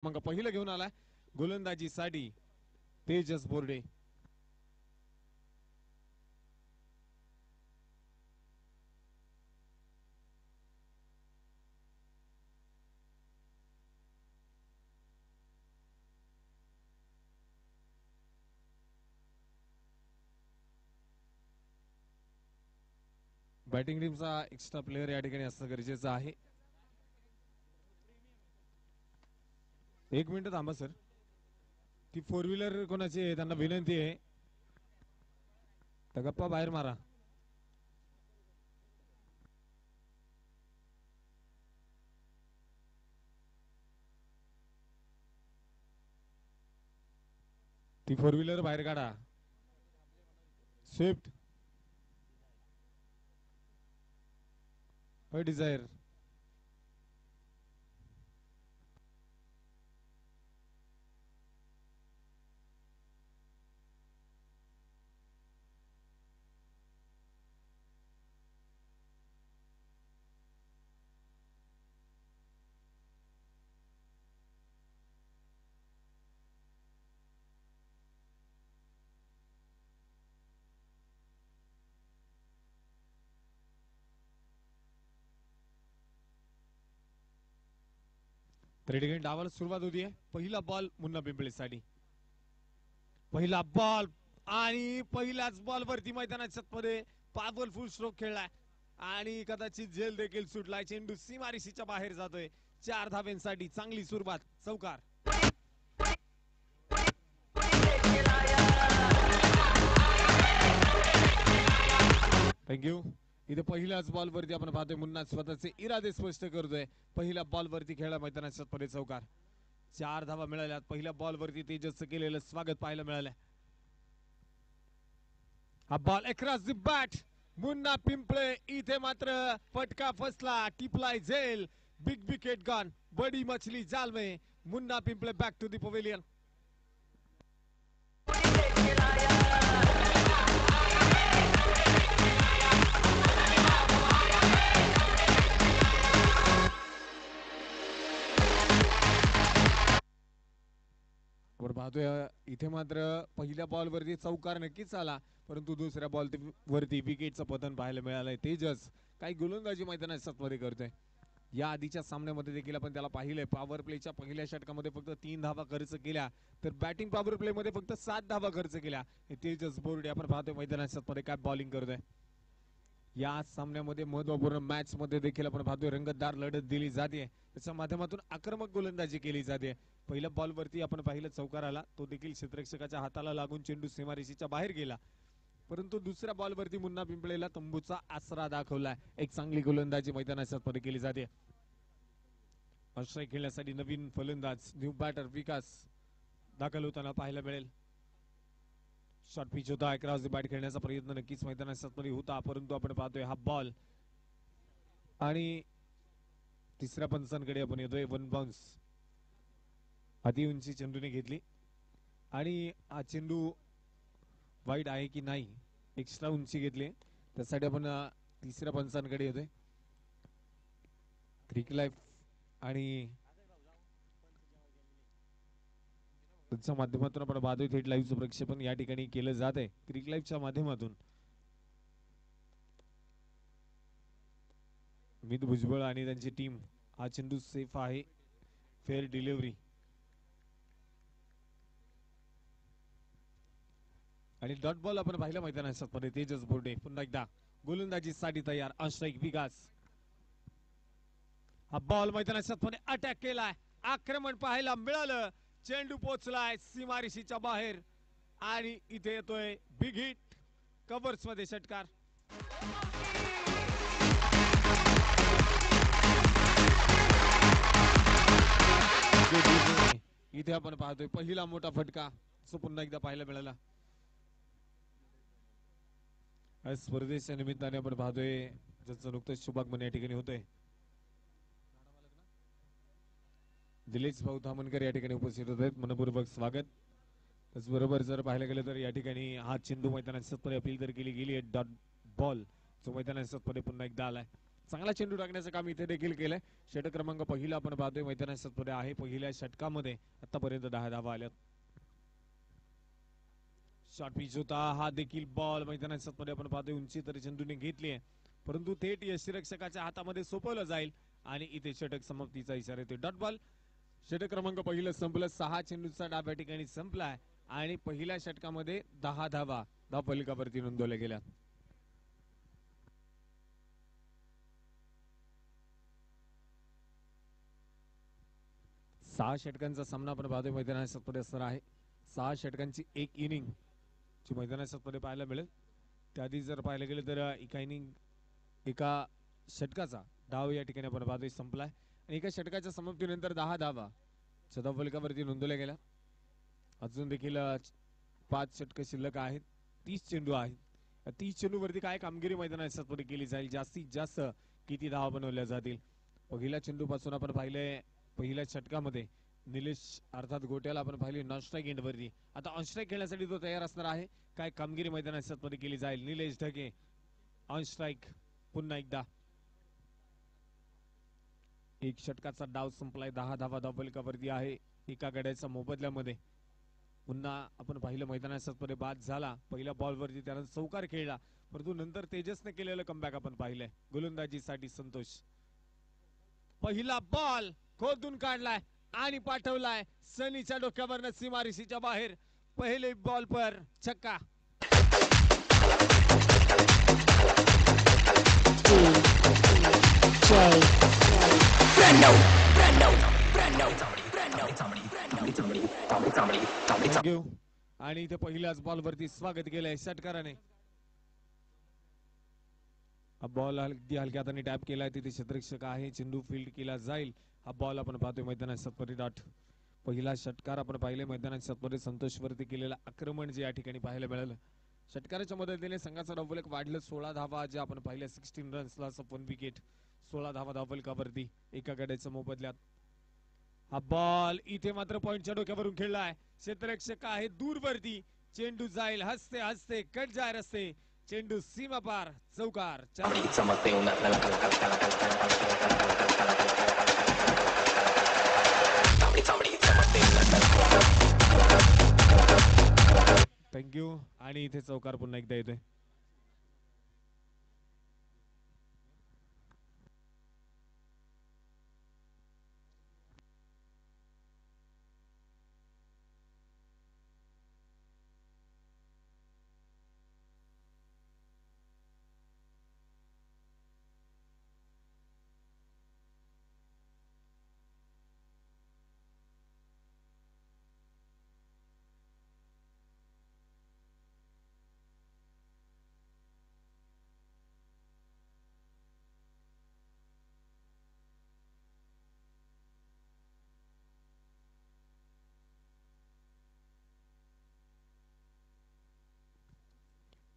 मग पहिलं घेऊन आलाय गोलंदाजीसाठी तेजस बोर्डे. बॅटिंग टीमचा एक्स्ट्रा प्लेअर या ठिकाणी असणं गरजेचं आहे. एक मिनिट थांबा सर. ती फोर व्हीलर कोणाची आहे त्यांना विनंती आहे तर गप्पा बाहेर मारा. ती फोर व्हीलर बाहेर काढा. स्विफ्ट डिझायर तर या ठिकाणी डावाला सुरुवात होतीये. पहिला बॉल मुन्ना पिंपळेसाठी. पहिला बॉल आणि पहिल्याच बॉल वरती मैदानाच्या मध्ये पॉवरफुल स्ट्रोक खेळलाय आणि कदाचित झेल देखील सुटलाय. चेंडू सीमारेषेच्या बाहेर जातोय. 4 धाव्यांसाठी चांगली सुरुवात. चौकार. थँक्यू. इथे पहिल्याच बॉल वरती आपण पाहतोय मुन्ना स्वतःचे इरादे स्पष्ट करतोय. पहिल्या बॉल वरती खेळला मैदानाच्या मध्ये चौकार. 4 धावा मिळाल्यात. पहिल्या बॉल वरती तेजसचं केलेलं स्वागत पाहायला मिळालंय. हा ball across the bat. Munna Pimple इथे मात्र फटका फसला. टिपलाय झेल. Big wicket gone. बडी मछली जाल में. Munna Pimple back to the pavilion. पाहतोय इथे मात्र पहिल्या बॉल वरती चौकार नक्कीच आला परंतु दुसऱ्या बॉल वरती विकेटचं पतन पाहायला मिळालंय. तेजस काही गोलंदाजी मैदानात मध्ये करतोय. या आधीच्या सामन्यामध्ये देखील आपण त्याला पाहिलंय. पॉवर प्लेच्या पहिल्या षटकामध्ये फक्त 3 धावा खर्च केल्या तर बॅटिंग पॉवर प्ले मध्ये फक्त 7 धावा खर्च केल्या. तेजस बोर्डे आपण पाहतोय मैदानात मध्ये काय बॉलिंग करतोय. या सामन्यामध्ये महत्वपूर्ण मॅच मध्ये देखील आपण पाहतोय रंगतदार लढत दिली जाते. त्याच्या माध्यमातून आक्रमक गोलंदाजी केली जाते. पहिल्या बॉल वरती आपण पाहिलं चौकार आला. तो देखील क्षेत्ररक्षकाच्या हाताला लागून चेंडू सीमारेषेच्या बाहेर गेला परंतु दुसऱ्या बॉल वरती मुन्ना पिंपळेला तंबूचा आसरा दाखवला. एक चांगली गोलंदाजी मैदानात मध्ये केली जाते. ऑस्ट्रेलिया खेळण्यासाठी नवीन फलंदाज न्यू बॅटर विकास दाखल होताना पाहायला मिळेल. शॉर्ट पिच होता. अक्रॉस द बॅट खेळण्याचा प्रयत्न नक्कीच मैदानात होता परंतु आपण पाहतोय हा बॉल आणि तिसऱ्या पंचांकडे आपण येतोय. वन बाउन्स अति उंची चेंडूने घेतली आणि हा चेंडू वाईट आहे की नाही एक्स्ट्रा उंची घेतली त्यासाठी आपण तिसऱ्या पंचांकडे येतोय. क्रिक लाईफ आणि त्याच्या माध्यमातून आपण पाहतोय थेट लाईव्हचं प्रक्षेपण या ठिकाणी केलं जात आहे. क्रिक लाईव्हच्या माध्यमातून मित भुजबळ आणि त्यांची टीम. हा चेंडू सेफ आहे. फेअर डिलिव्हरी आणि डॉट बॉल आपण पाहिलं मैदानात मध्ये. तेजस बोर्डे पुन्हा एकदा गोलंदाजीसाठी तयार. ऑस्ट्राईक विकास. हा बॉल मैदानात मध्ये अटॅक केलाय. आक्रमण पाहायला मिळालं. चेंडू पोचलाय सीमारेषेच्या बाहेर आणि इथे येतोय बिग हिट. कव्हर्स मध्ये षटकार. इथे आपण पाहतोय पहिला मोठा फटका जो पुन्हा एकदा पाहायला मिळाला. स्पर्धेच्या निमित्ताने आपण पाहतोय ज्याचं नुकतंच शुभागमन या ठिकाणी होतंय. दिलेश भाऊ धामणकर या ठिकाणी उपस्थित होत आहेत. मनपूर्वक स्वागत. त्याचबरोबर जर पाहायला गेलं तर या ठिकाणी हा चेंडू मैदानात अपील तर केली गेली आहे. डॉट बॉल जो मैदानात पुन्हा एकदा आलाय. चांगला चेंडू टाकण्याचं काम इथे देखील केलंय. षटक क्रमांक पहिला आपण पाहतोय मैदानामध्ये आहे. पहिल्या षटकामध्ये आतापर्यंत 10 धावा आल्यात. शॉर्ट पिच होता हा देखील बॉल मैदानामध्ये आपण पाहतोय उंची तरी चेंडूने घेतली आहे, परंतु थेट यष्टीरक्षकाच्या हातामध्ये सोपवलं जाईल आणि इथे षटक समाप्तीचा इशारा येतोय. Dot ball. षटक क्रमांक पहिलं संपलं. 6 चेंडूचा डाव्या ठिकाणी संपलाय आणि पहिल्या षटकामध्ये 10 धावा धावफलकावरती नोंदवल्या गेल्या. सहा षटकांचा सामना आपण पाहतोय मैदानामध्ये असणार आहे. 6 षटकांची एक इनिंग जी मैदानामध्ये पाहायला मिळेल. त्याआधी जर पाहायला गेलं तर एका षटकाचा डाव या ठिकाणी आपण पाहतोय संपलाय आणि एका षटकाच्या समाप्तीनंतर 10 धावा धावफलकावरती नोंदवल्या गेल्या. अजून देखील 5 षटक शिल्लक आहेत. 30 चेंडू आहेत. 30 चेंडूवरती काय कामगिरी मैदानामध्ये केली जाईल, जास्तीत जास्त किती धावा बनवल्या जातील. पहिल्या चेंडू पासून आपण पाहिलंय पहिल्या षटकामध्ये निलेश अर्थात गोट्याला आपण पाहिले नॉन स्ट्राईक एंड वरती. आता ऑन स्ट्राईक खेळण्यासाठी तो तयार असणार आहे. काय कामगिरी मैदानामध्ये केली जाईल. निलेश ढगे ऑन स्ट्राईक पुन्हा एकदा. एक षटकाचा डाव संपलाय. 10 धावा धावफलकावरती आहे एका गड्याच्या मोबदल्यामध्ये. पुन्हा आपण पाहिलं मैदानामध्ये बाद झाला. पहिल्या बॉलवरती त्यानं चौकार खेळला, परंतु नंतर तेजसने केलेलं कमबॅक आपण पाहिलंय. गोलंदाजीसाठी संतोष. पहिला बॉल खोदून काढलाय आणि पाठवलाय सनीच्या डोक्यावरनं सीमारेषेच्या बाहेर. पहिले बॉल पर छक्का. आणि इथे पहिल्याच बॉल वरती स्वागत केलंय षटकाराने. हा बॉल अगदी हलक्या हाताने टॅप केलाय. तिथे क्षेत्ररक्षक आहे. चेंडू फील्ड केला जाईल. हा बॉल आपण पाहतोय मैदानामध्ये डॉट. पहिला षटकार आपण पाहिले मैदानामध्ये संतोष वरती केलेला आक्रमण जे या ठिकाणी पाहायला मिळालं. षटकाराच्या मदतीने संघाचा धावफलक वाढलं. 16 धावा जे आपण पाहिल्या 16 रन्सला 1 विकेट. 16 धावा धावफलकावरती एका गड्याच्या मोबदल्यात. हा बॉल इथे मात्र पॉइंटच्या डोक्यावरून खेळलाय. क्षेत्ररक्षक आहे दूरवरती. चेंडू जाईल हसते हसते कट जाय रस्ते. चेंडू सीमा पार चौकार. थँक्यू. आणि इथे चौकार पुन्हा एकदा येतोय.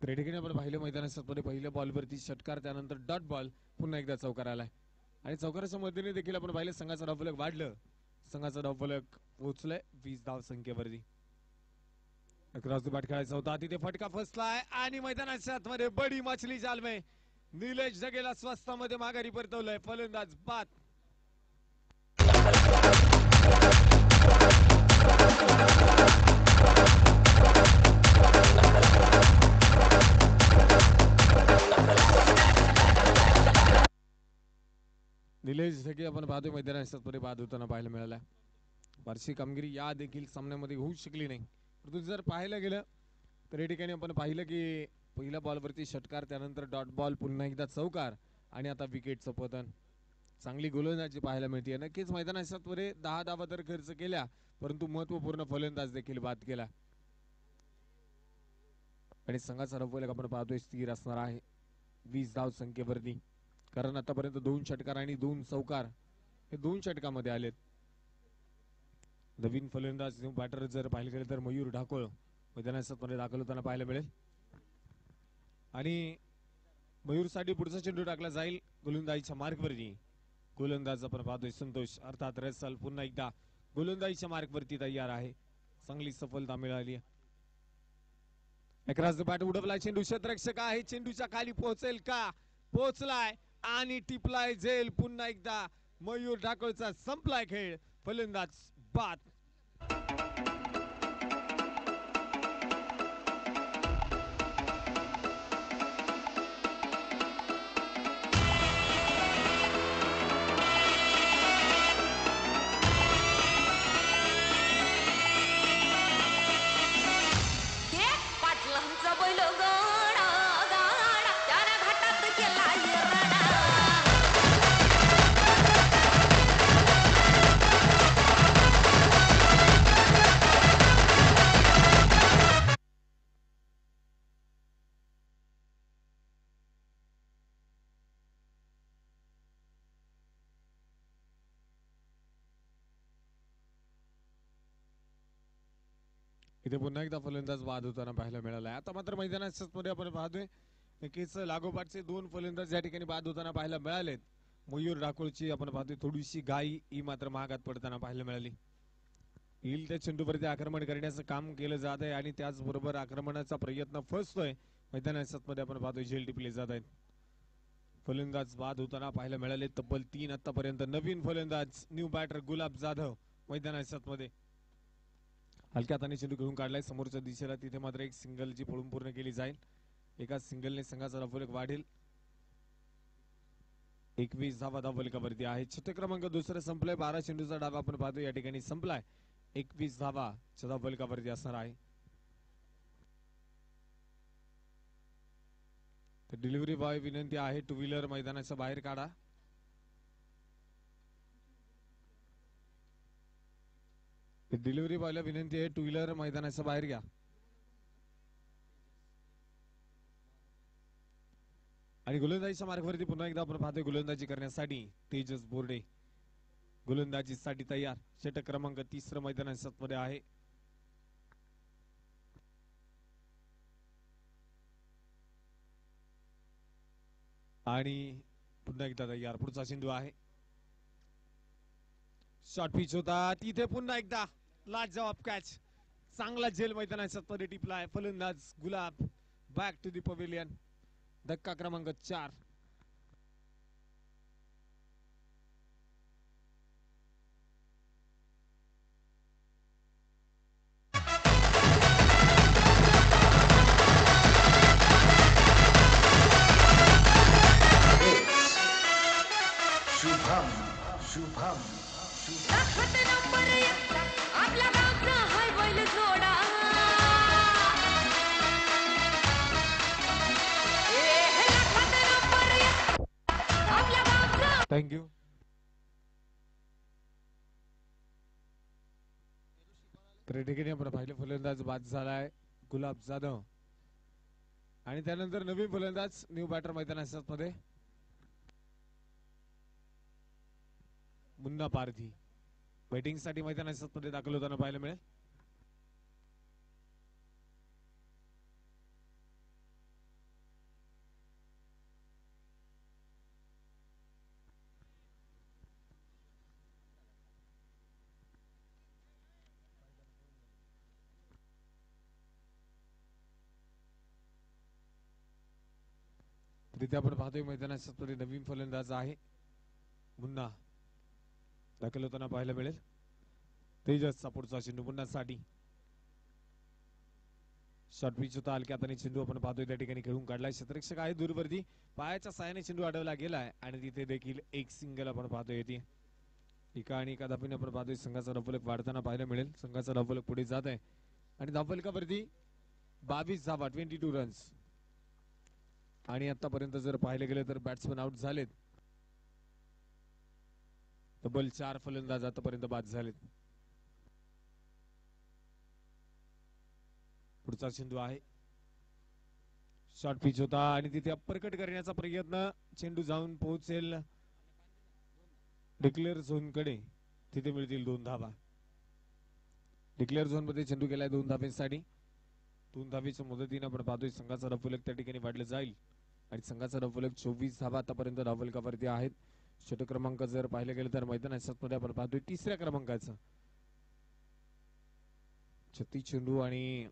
त्या ठिकाणी आपण पाहिलं मैदानामध्ये पहिल्या बॉलवरती षटकार, त्यानंतर डॉट बॉल, पुन्हा एकदा चौकार आलाय आणि चौकाराच्या मदतीने देखील आपण पाहिलं संघाचा धावफलक वाढलं. संघाचा धावफलक पोहोचलाय 20 धाव संख्येवरती. बाट खेळायचा होता तिथे फटका फसलाय आणि मैदानाच्या आतमध्ये बडी मछली जाल में निलेश जगेला स्वस्तामध्ये माघारी परतवलंय. फलंदाज बाद. निलेश ढगे आपण पाहतोय मैदानामध्ये बाद होताना पाहायला मिळाला. फारशी कामगिरी या देखील सामन्यामध्ये होऊ शकली नाही. परंतु जर पाहायला गेलं तर या ठिकाणी आपण पाहिलं की पहिल्या बॉलवरती षटकार, त्यानंतर डॉट बॉल, पुन्हा एकदा चौकार आणि आता विकेटचं पतन. चांगली गोलंदाजी पाहायला मिळते. नक्कीच मैदानामध्ये 10 धावा तर खर्च केल्या, परंतु महत्वपूर्ण फलंदाज देखील बाद केला आणि संघाचा धावफलक आपण पाहतोय स्थिर असणार आहे 20 धाव संख्येवरती. कारण आतापर्यंत 2 षटकार आणि 2 चौकार हे 2 षटकामध्ये आलेत. नवीन फलंदाज बॅटर जर पाहिलं गेलं तर मयूर ढाकोळ मैदानामध्ये दाखल होताना पाहायला मिळेल आणि मयूरसाठी पुढचा चेंडू टाकला जाईल गोलंदाजीच्या मार्कवरती. गोलंदाज आपण पाहतोय संतोष अर्थात रसल पुन्हा एकदा गोलंदाजीच्या मार्कवरती तयार आहे. चांगली सफलता मिळाली. एकराज बॅट उडवलाय. चेंडू क्षेत्ररक्षक आहे, चेंडूच्या खाली पोहोचेल का? पोहोचलाय. आणि टिपलाय झेल. पुन्हा एकदा मयूर ढाकळचा संपलाय खेळ. फलंदाज बाद. इथे पुन्हा एकदा फलंदाज बाद होताना पाहायला मिळाला. आता मात्र मैदानामध्ये आपण पाहतोय नक्कीच लागोपाठचे 2 फलंदाज या ठिकाणी बाद होताना पाहायला मिळालेत. मयूर ढाकळची आपण पाहतोय थोडीशी घाई ही मात्र महागात पडताना पाहायला मिळाली. येईल त्या चेंडूवरती आक्रमण करण्याचं काम केलं जात आहे आणि त्याचबरोबर आक्रमणाचा प्रयत्न फसतोय. मैदानामध्ये आपण पाहतोय झेल टिपले जात आहेत. फलंदाज बाद होताना पाहायला मिळाले तब्बल 3 आतापर्यंत. नवीन फलंदाज न्यू बॅटर गुलाब जाधव मैदानामध्ये हलक्या हाताने चेंडू घेऊन काढलाय समोरच्या दिशेला. तिथे मात्र एक सिंगलची पळून पूर्ण केली जाईल. एका सिंगलने संघाचा धावफलक वाढेल. 21 धावा धावफलकावरती आहे. छटे क्रमांक दुसरं संपलंय. 12 चेंडूचा डाव आपण पाहतो या ठिकाणी संपलाय. 21 धावा धावफलकावरती असणार आहे. डिलिव्हरी बॉय विनंती आहे 2 व्हीलर मैदानाच्या बाहेर काढा. डिलिव्हरी बॉयला विनंती आहे 2 व्हीलर मैदानाच्या बाहेर घ्या. आणि गोलंदाजीच्या मार्गावरती पुन्हा एकदा आपण पाहतोय गोलंदाजी करण्यासाठी तेजस बोर्डे गोलंदाजीसाठी तयार. षटक क्रमांक 3 मैदानामध्ये आहे. आणि पुन्हा एकदा तयार. पुढचा चेंडू आहे. शॉर्ट पिच होता तिथे पुन्हा एकदा लाजवाब कॅच. चांगला झेल मैदानामध्ये टिपलाय. फलंदाज गुलाब बॅक टू दी पवेलियन. धक्का क्रमांक 4. शुभम शुभम आपल्या गावचा हाय बैल जोडा. थँक्यू. तर ठिकाणी आपण पाहिलं फलंदाज बाद झालाय गुलाब जाधव. आणि त्यानंतर नवीन फलंदाज न्यू बॅटर मैदानामध्ये मुन्ना पारधी बॅटिंग साठी मैदानामध्ये दाखल होताना पाहायला मिळेल. तिथे आपण पाहतोय मैदानामध्ये नवीन फलंदाज आहे मुन्ना दाखल होताना पाहायला मिळेल. तेजसचा पुढचा चेंडू मुन्नासाठी. शॉर्ट पिच होता हलक्या हाताने चेंडू आपण पाहतोय त्या ठिकाणी खेळून काढलाय. क्षेत्ररक्षक आहे दूरवरती. पायाच्या साहाय्याने चेंडू अडवला गेलाय आणि तिथे देखील एक सिंगल आपण पाहतोय येते. एका आणि एका धापीने आपण पाहतोय संघाचा धावफलक वाढताना पाहायला मिळेल. संघाचा धावफलक पुढे जात आहे आणि धावफलकावरती 22 धावा 22 रन्स. आणि आतापर्यंत जर पाहिलं गेलं तर बॅट्समन आउट झालेत. तब्बल 4 फलंदाज आतापर्यंत बाद झालेत. पुढचा चेंडू आहे. शॉर्ट पिच होता आणि तिथे अप्परकट करण्याचा प्रयत्न. चेंडू जाऊन पोहोचेल डिक्लेअर झोन कडे. तिथे मिळतील 2 धावा. डिक्लेअर झोन मध्ये चेंडू गेलाय 2 धाब्यांसाठी. 2 धावेच्या मुदतीने आपण पाहतोय संघाचा धावफलक त्या ठिकाणी वाढलं जाईल आणि संघाचा धावफलक 24 धावा आतापर्यंत धावफलकावरती आहेत. षटक क्रमांक जर पाहिलं गेलं तर मैदानामध्ये आपण पाहतोय 3ऱ्या क्रमांकाचं 36 चेंडू आणि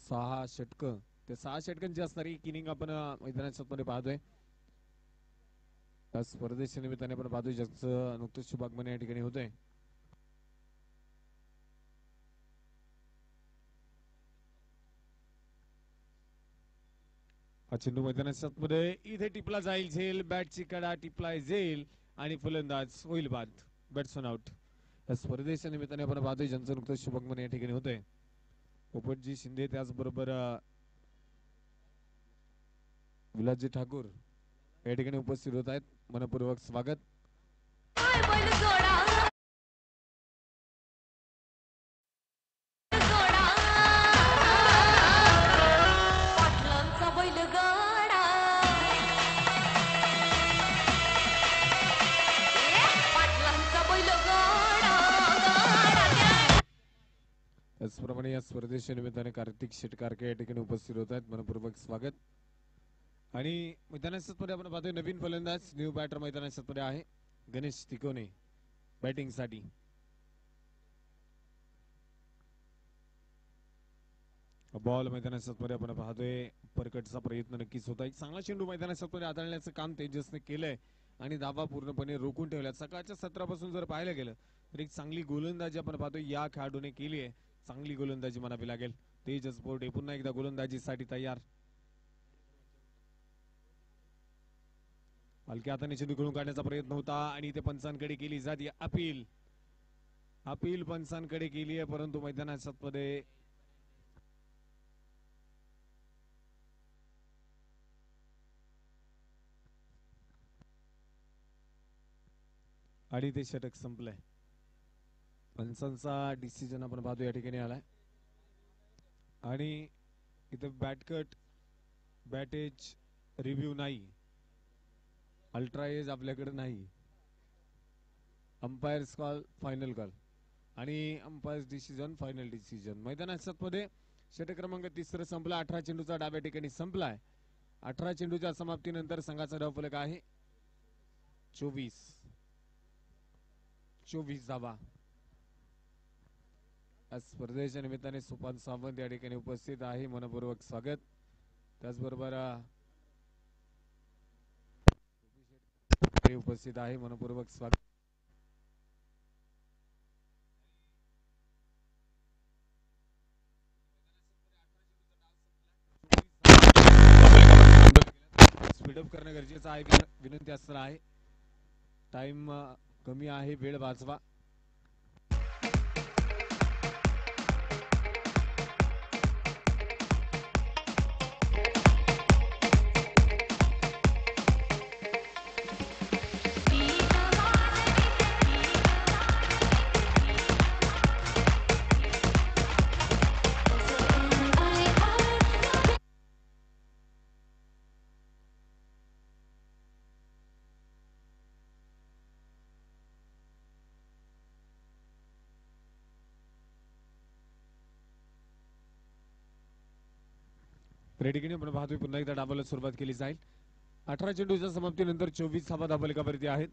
6 षटक. त्या 6 षटकांची असणारी एक इनिंग आपण मैदानामध्ये पाहतोय. त्या स्पर्धेच्या निमित्ताने आपण पाहतोय ज्याचं नुकतंच शुभागमन या ठिकाणी होतंय. हा चेंडू मैदानाच्या मध्ये इथे टिपला जाईल, झेल बॅटची कडा टिपला जाईल आणि फलंदाज होईल बाद, बॅट्समन आउट. या स्पर्धेच्या निमित्ताने आपण पाहतोय ज्यांचं नुकतंच शुभागमन या ठिकाणी होतंय. पोपटजी शिंदे त्याचबरोबर विलासजी ठाकूर या ठिकाणी उपस्थित होत आहेत. मनपूर्वक स्वागत. हाय बैल जोडा जोडा पाटलांचा बैलगाडा पाटलांचा बैलगाडा गाडा. त्याचप्रमाणे या स्पर्धेच्या निमित्ताने कार्तिक शेटकारके या ठिकाणी उपस्थित होत आहेत. मनपूर्वक स्वागत. आणि मैदानामध्ये आपण पाहतोय नवीन फलंदाज न्यू बॅटर मैदानामध्ये आहे गणेश तिकोने बॅटिंग साठी. बॉल मैदानामध्ये आपण पाहतोय परकटचा प्रयत्न नक्कीच होता. एक चांगला चेंडू मैदानामध्ये आदळण्याचं काम तेजसने केलंय आणि धाबा पूर्णपणे रोखून ठेवल्या. सकाळच्या सत्रापासून जर पाहायला गेलं तर एक चांगली गोलंदाजी आपण पाहतोय या खेळाडूने केली आहे. चांगली गोलंदाजी म्हणावी लागेल. तेजस बोर्डे पुन्हा एकदा गोलंदाजीसाठी तयार. हलक्या हाताने चेंडू खेळून काढण्याचा प्रयत्न होता आणि ते पंचांकडे केली जाते अपील. अपील पंचांकडे केली आहे परंतु मैदानामध्ये आणि ते षटक संपलंय. पंचांचा डिसिजन आपण पाहतो या ठिकाणी आलाय आणि इथे बॅटकट बॅटेज रिव्ह्यू नाही, अल्ट्रा एज आपल्याकडे नाही. अंपायर्स कॉल फायनल कॉल आणि अंपायर्स डिसिजन फायनल डिसिजन. मैदानामध्ये षटक क्रमांक 3 संपला. 18 चेंडूचा डाव्या ठिकाणी संपलाय. 18 चेंडूच्या समाप्तीनंतर संघाचा धावफलक आहे 24 धावा. स्पर्धेच्या निमित्ताने सुपान सावंत या ठिकाणी उपस्थित आहे. मनपूर्वक स्वागत. त्याचबरोबर उपस्थित आहे. मनपूर्वक स्वागत. स्पीडअप करणं गरजेचं आहे. विनंती असणार आहे. टाइम कमी आहे. वेळ वाचवा. रेडिकीने आपण पाहतोय पुन्हा एकदा डाबाला सुरुवात केली जाईल. 18 चेंडूच्या समाप्तीनंतर 24 धावा धावफलकावरती आहेत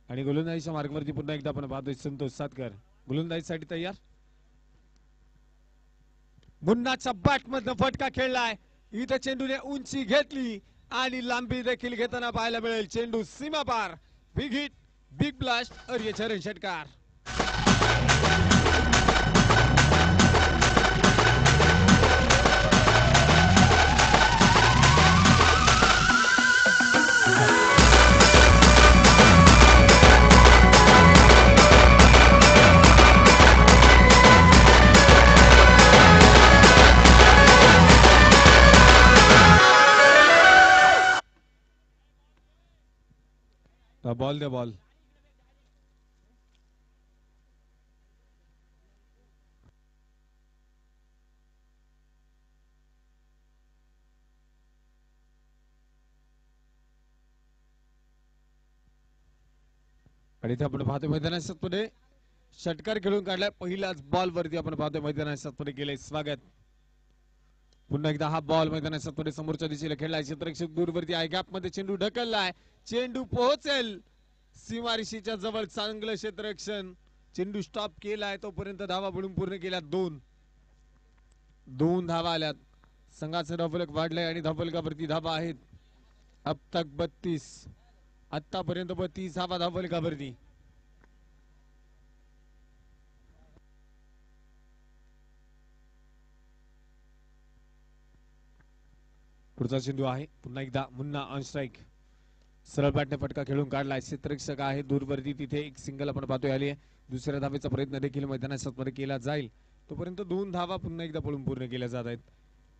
आणि गोलंदाजीच्या मार्गावरती पुन्हा एकदा आपण पाहतोय संतोष सातकर गोलंदाजीसाठी तयार. मुन्नाच्या बॅट मधनं फटका खेळलाय. इथे चेंडूने उंची घेतली आणि लांबी देखील घेताना पाहायला मिळेल. चेंडू सीमा पार. Big hit, big blast. अर्यचरण षटकार. बॉल दे बॉल. आणि इथे आपण पाहतोय मैदानामध्ये षटकार खेळून काढलाय. पहिल्याच बॉल वरती आपण पाहतोय मैदानामध्ये गेले स्वागत. पुन्हा एकदा हा बॉल मैदानामध्ये समोरच्या दिशेला खेळलाय. क्षेत्ररक्षक दूरवरती आहे. गॅप मध्ये चेंडू ढकललाय. चेंडू पोहोचेल सीमारेषेच्या जवळ. चांगलं क्षेत्ररक्षण. चेंडू स्टॉप केलाय तोपर्यंत धावा बनून पूर्ण केल्या. 2 धावा आल्यात. संघाचं धावफलक वाढलंय आणि धावफलकावरती धावा आहेत अब तक 32. आतापर्यंत 32 धावफलकावरती. पुढचा चेंडू आहे पुन्हा एकदा मुन्ना ऑन स्ट्राईक. सरळ बॅटने फटका खेळून काढलाय. क्षेत्ररक्षक आहे दूरवरती, तिथे एक सिंगल आपण पाहतोय आली आहे. दुसऱ्या धावेचा प्रयत्न देखील मैदानात केला जाईल. तोपर्यंत 2 धावा पुन्हा एकदा पळून पूर्ण केल्या जात आहेत.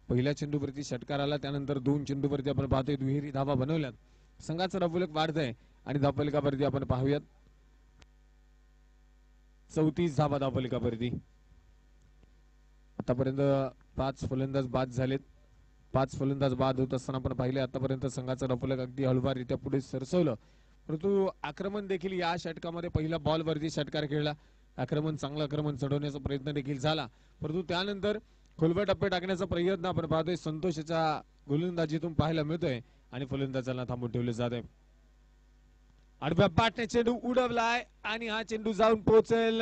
पहिल्या चेंडूवरती षटकार आला, त्यानंतर 2 चेंडूवरती आपण पाहतोय दुहेरी धावा बनवल्यात. संघाचं धावफलक वाढतंय आणि धावफलकावरती आपण पाहूयात 34 धावा धावफलकावरती. आतापर्यंत 5 फलंदाज बाद झालेत. 5 फलंदाज बाद होत असताना आपण पाहिले आतापर्यंत संघाचं धावफलक अगदी हळूवाररित्या पुढे सरसवलं. परंतु आक्रमण देखील या षटकामध्ये पहिल्या बॉलवरती षटकार खेळला. चांगलं आक्रमण चढवण्याचा प्रयत्न देखील झाला, परंतु त्यानंतर खोलवर टप्पे टाकण्याचा प्रयत्न आपण पाहतोय संतोषच्या गोलंदाजीतून पाहायला मिळतोय आणि फलंदाजांना थांबून ठेवले जात आहे. आडव्या बॅटने चेंडू उडवलाय आणि हा चेंडू जाऊन पोहोचेल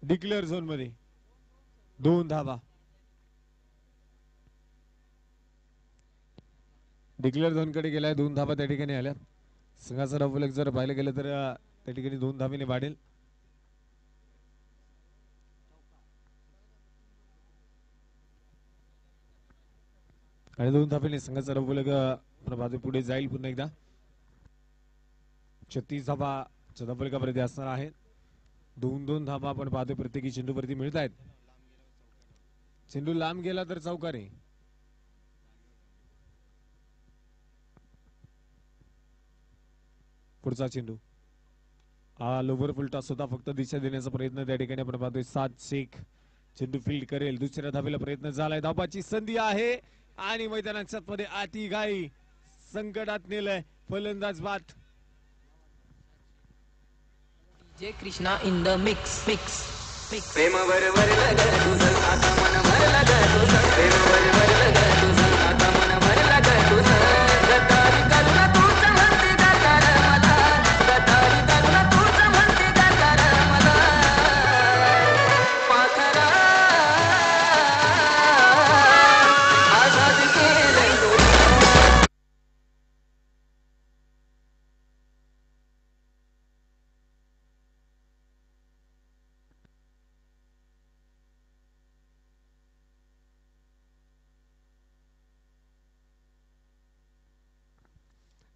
डिक्लेअर झोन मध्ये. 2 धावा. डिक्लेअर झोन कडे गेलाय. 2 धावा त्या ठिकाणी आल्या. संघाचा धावफलक जर पाहिलं गेलं तर त्या ठिकाणी 2 धावेने वाढेल. आणि 2 धावेने संघाचा धावफलक प्रभावी पुढे जाईल. पुन्हा एकदा 36 धावा धावफलकापर्यंत असणार आहे. 2-2 धावा आपण पाहतोय प्रत्येकी चेंडूवरती मिळत आहेत. चेंडू लांब गेला तर चौकार आहे. पुढचा चेंडू लोवर फुलटा सुद्धा फक्त दिशा देण्याचा प्रयत्न त्या ठिकाणी आपण पाहतोय. 7 शेख चेंडू फील्ड करेल. दुसऱ्या धावेला प्रयत्न झालाय. धावाची संधी आहे आणि मैदानाच्या मध्ये आती गाई संकटात नेलंय. फलंदाज बाद. J Krishna in the mix mix प्रेम वर लग तुझं आता मन भरलं ग तुझं. प्रेम वर लग तुझं आता मन भरलं ग तुझं. गटारी करुणा तूच म्हणते गटार मला. गटारी करुणा तूच म्हणते गटार मला. पाखरा आझाद केलंय तुला.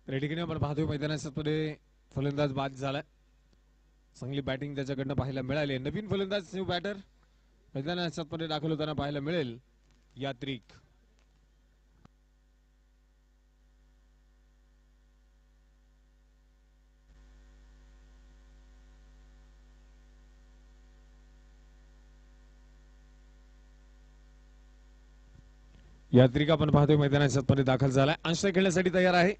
त्या ठिकाणी आपण पाहतोय मैदानामध्ये फलंदाज बाद झालाय. चांगली बॅटिंग त्याच्याकडनं पाहायला मिळाली. नवीन फलंदाज न्यू बॅटर मैदानामध्ये दाखल होताना पाहायला मिळेल. यात्रिक आपण पाहतोय मैदानामध्ये दाखल झालाय. अंश खेळण्यासाठी तयार आहे.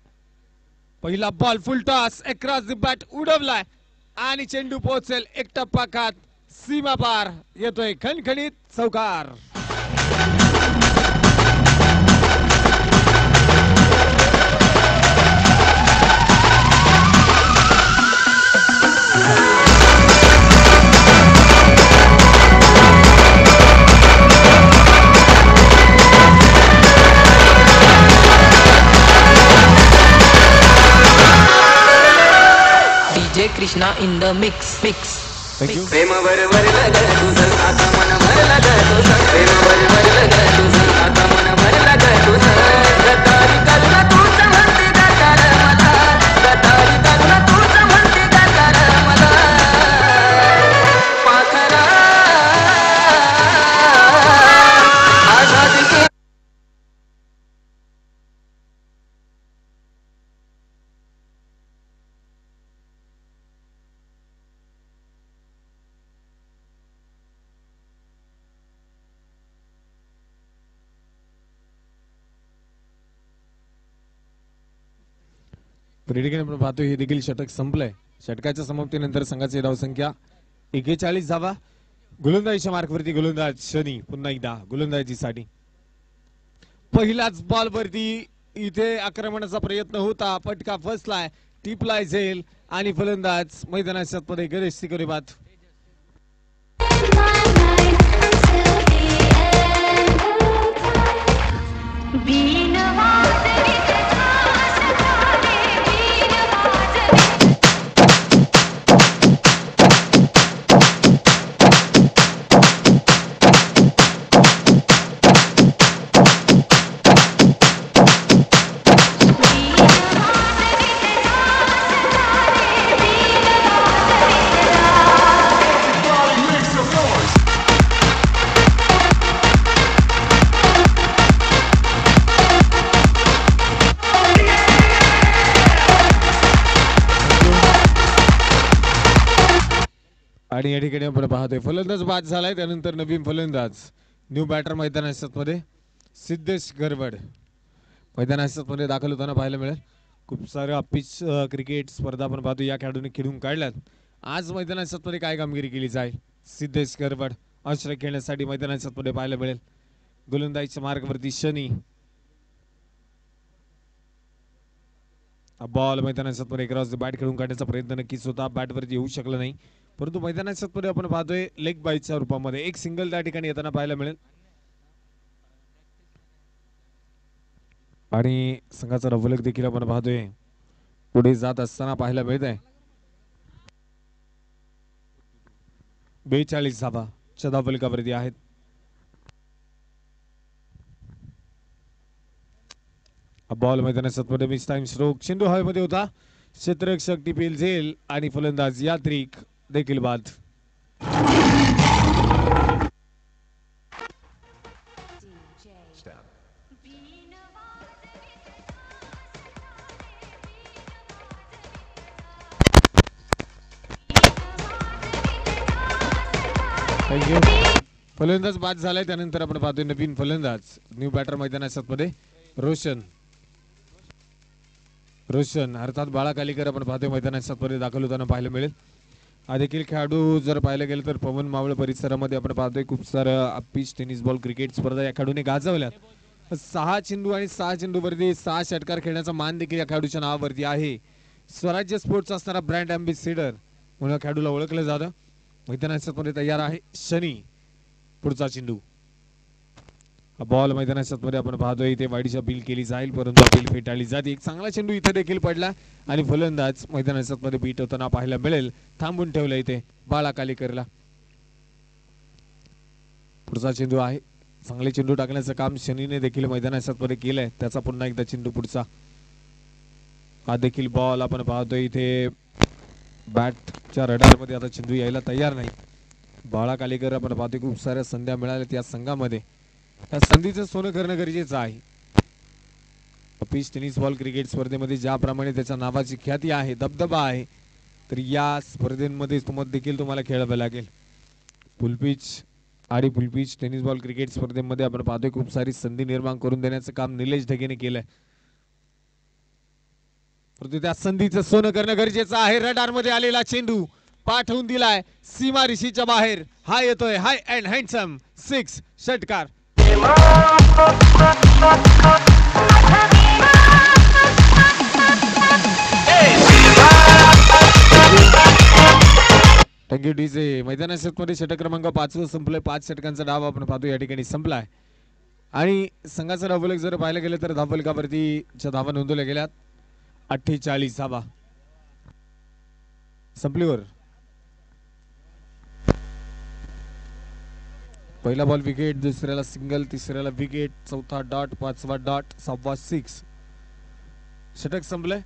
पहिला ball full toss across the bat उडवलाय आणि चेंडू पोहोचेल एक टप्पा खात सीमा पार. येतोय खणखणीत चौकार. J Krishna in the mix mix thank you. प्रेम वर लग तुझं आता मन भरलं ग तुझं. प्रेम वर लग तुझं आता मन भरलं ग तुझं. गटारी करुणा तूच म्हणते गटार मला. गटारी करुणा तूच म्हणते गटार मला. पाखरा आझाद केलंय. आपण पाहतो हे देखील षटक संपलंय. षटकाच्या समाप्तीनंतर संघाची धावसंख्या 41 धावा. गोलंदाजीच्या मार्कवरती गोलंदाज शनी पुन्हा एकदा गोलंदाजीसाठी. पहिल्याच बॉल वरती इथे आक्रमणाचा प्रयत्न होता. पटका फसलाय. टिपलाय झेल आणि फलंदाज मैदानाच्या मध्ये गणेश सिकरी बाद. बीन वाजली खास झाले. या ठिकाणी आपण पाहतोय फलंदाज बाद झालाय, त्यानंतर नवीन फलंदाज न्यू बॅटर मैदानात मध्ये सिद्धेश गरवड मैदानात दाखल होताना पाहायला मिळेल. खूप साऱ्या पिच क्रिकेट स्पर्धा आपण पाहतो या खेळाडूंनी खेळून काढल्यात. आज मैदानात मध्ये काय कामगिरी केली जाईल. सिद्धेश गरवड आश्रय खेळण्यासाठी मैदानात मध्ये पाहायला मिळेल. गोलंदाजीच्या मार्गावरती शनी. बॉल मैदानात मध्ये क्रॉस बॅट खेळून काढण्याचा प्रयत्न नक्कीच होता, बॅटवरती येऊ शकला नाही, परंतु मैदानात मध्ये आपण पाहतोय लेग बाईटच्या रूपामध्ये एक सिंगल त्या ठिकाणी येताना पाहायला मिळेल. आणि संघाचा रवलक देखील आपण पाहतोय पुढे जात असताना पाहायला मिळत आहे. 42 धावा धावफलकावरती आहेत. बॉल मैदानात मध्ये मिस टाइम स्ट्रोक, चेंडू हवेमध्ये होता, क्षेत्ररक्षक टिपिल झेल आणि फलंदाज यात्रिक देखील बाद. थँक्यू. फलंदाज बाद झालाय, त्यानंतर आपण पाहतोय नवीन फलंदाज न्यू बॅटर मैदानात मध्ये रोशन अर्थात बाळा कालीकर आपण पाहतोय मैदानात मध्ये दाखल होताना पाहायला मिळेल. हा देखील खेळाडू जर पाहायला गेलं तर पवन मावळ परिसरामध्ये आपण पाहतोय खूप सारं पिच टेनिस बॉल क्रिकेट स्पर्धा या खेळाडूने गाजवल्यात. 6 चेंडू आणि 6 चेंडूवरती 6 षटकार खेळण्याचा मान देखील या खेळाडूच्या नावावरती आहे. स्वराज्य स्पोर्ट्स असणारा ब्रँड अँबॅसेडर म्हणून खेळाडूला ओळखलं जातं. मैदानात मध्ये तयार आहे शनी. पुढचा चेंडू बॉल मैदानात मध्ये आपण पाहतोय इथे वाईडची अपील केली जाईल, परंतु अपील फेटाळली जाते. एक चांगला चेंडू इथे देखील पडला आणि फलंदाज मैदानात मध्ये बीट होताना पाहायला मिळेल. थांबून ठेवलं इथे बाळा कालीकरला. पुढचा चेंडू आहे, चांगले चेंडू टाकण्याचं काम शनीने देखील मैदानात मध्ये केलंय. त्याचा पुन्हा एकदा चेंडू पुढचा. हा देखील बॉल आपण पाहतोय इथे बॅटच्या रडार मध्ये आता चेंडू यायला तयार नाही. बाळा कालीकर आपण पाहतोय खूप साऱ्या संध्या मिळाल्या त्या संघामध्ये, त्या संधीचं सोनं करणं गरजेचं आहे. पिच टेनिस बॉल क्रिकेट स्पर्धेमध्ये ज्याप्रमाणे त्याच्या नावाची ख्याती आहे, दबदबा आहे, तर या स्पर्धेमध्ये देखील तुम्हाला खेळावं लागेल. फुलपिच आणि फुलपिच टेनिस बॉल क्रिकेट स्पर्धेमध्ये आपण पाहतोय खूप सारी संधी निर्माण करून देण्याचं काम निलेश ढगेने केलंय, परंतु त्या संधीचं सोनं करणं गरजेचं आहे. रडार मध्ये आलेला चेंडू पाठवून दिलाय सीमा ऋषीच्या बाहेर. हा येतोय हाय अँड हँडसम 6 षटकार. Thank you DJ. मैदानात मध्ये षटक क्रमांक 5 संपलंय. 5 षटकांचा डाव आपण पाहतो या ठिकाणी संपलाय आणि संघाचा धावफलक जर पाहायला गेलं तर धावफलकावरती धावा नोंदवल्या गेल्यात 48 धावा. संपलीवर पहिला बॉल विकेट, दुसऱ्याला सिंगल, तिसऱ्याला विकेट, चौथा डॉट, पाचवा डॉट, 6वा 6. षटक संपलंय.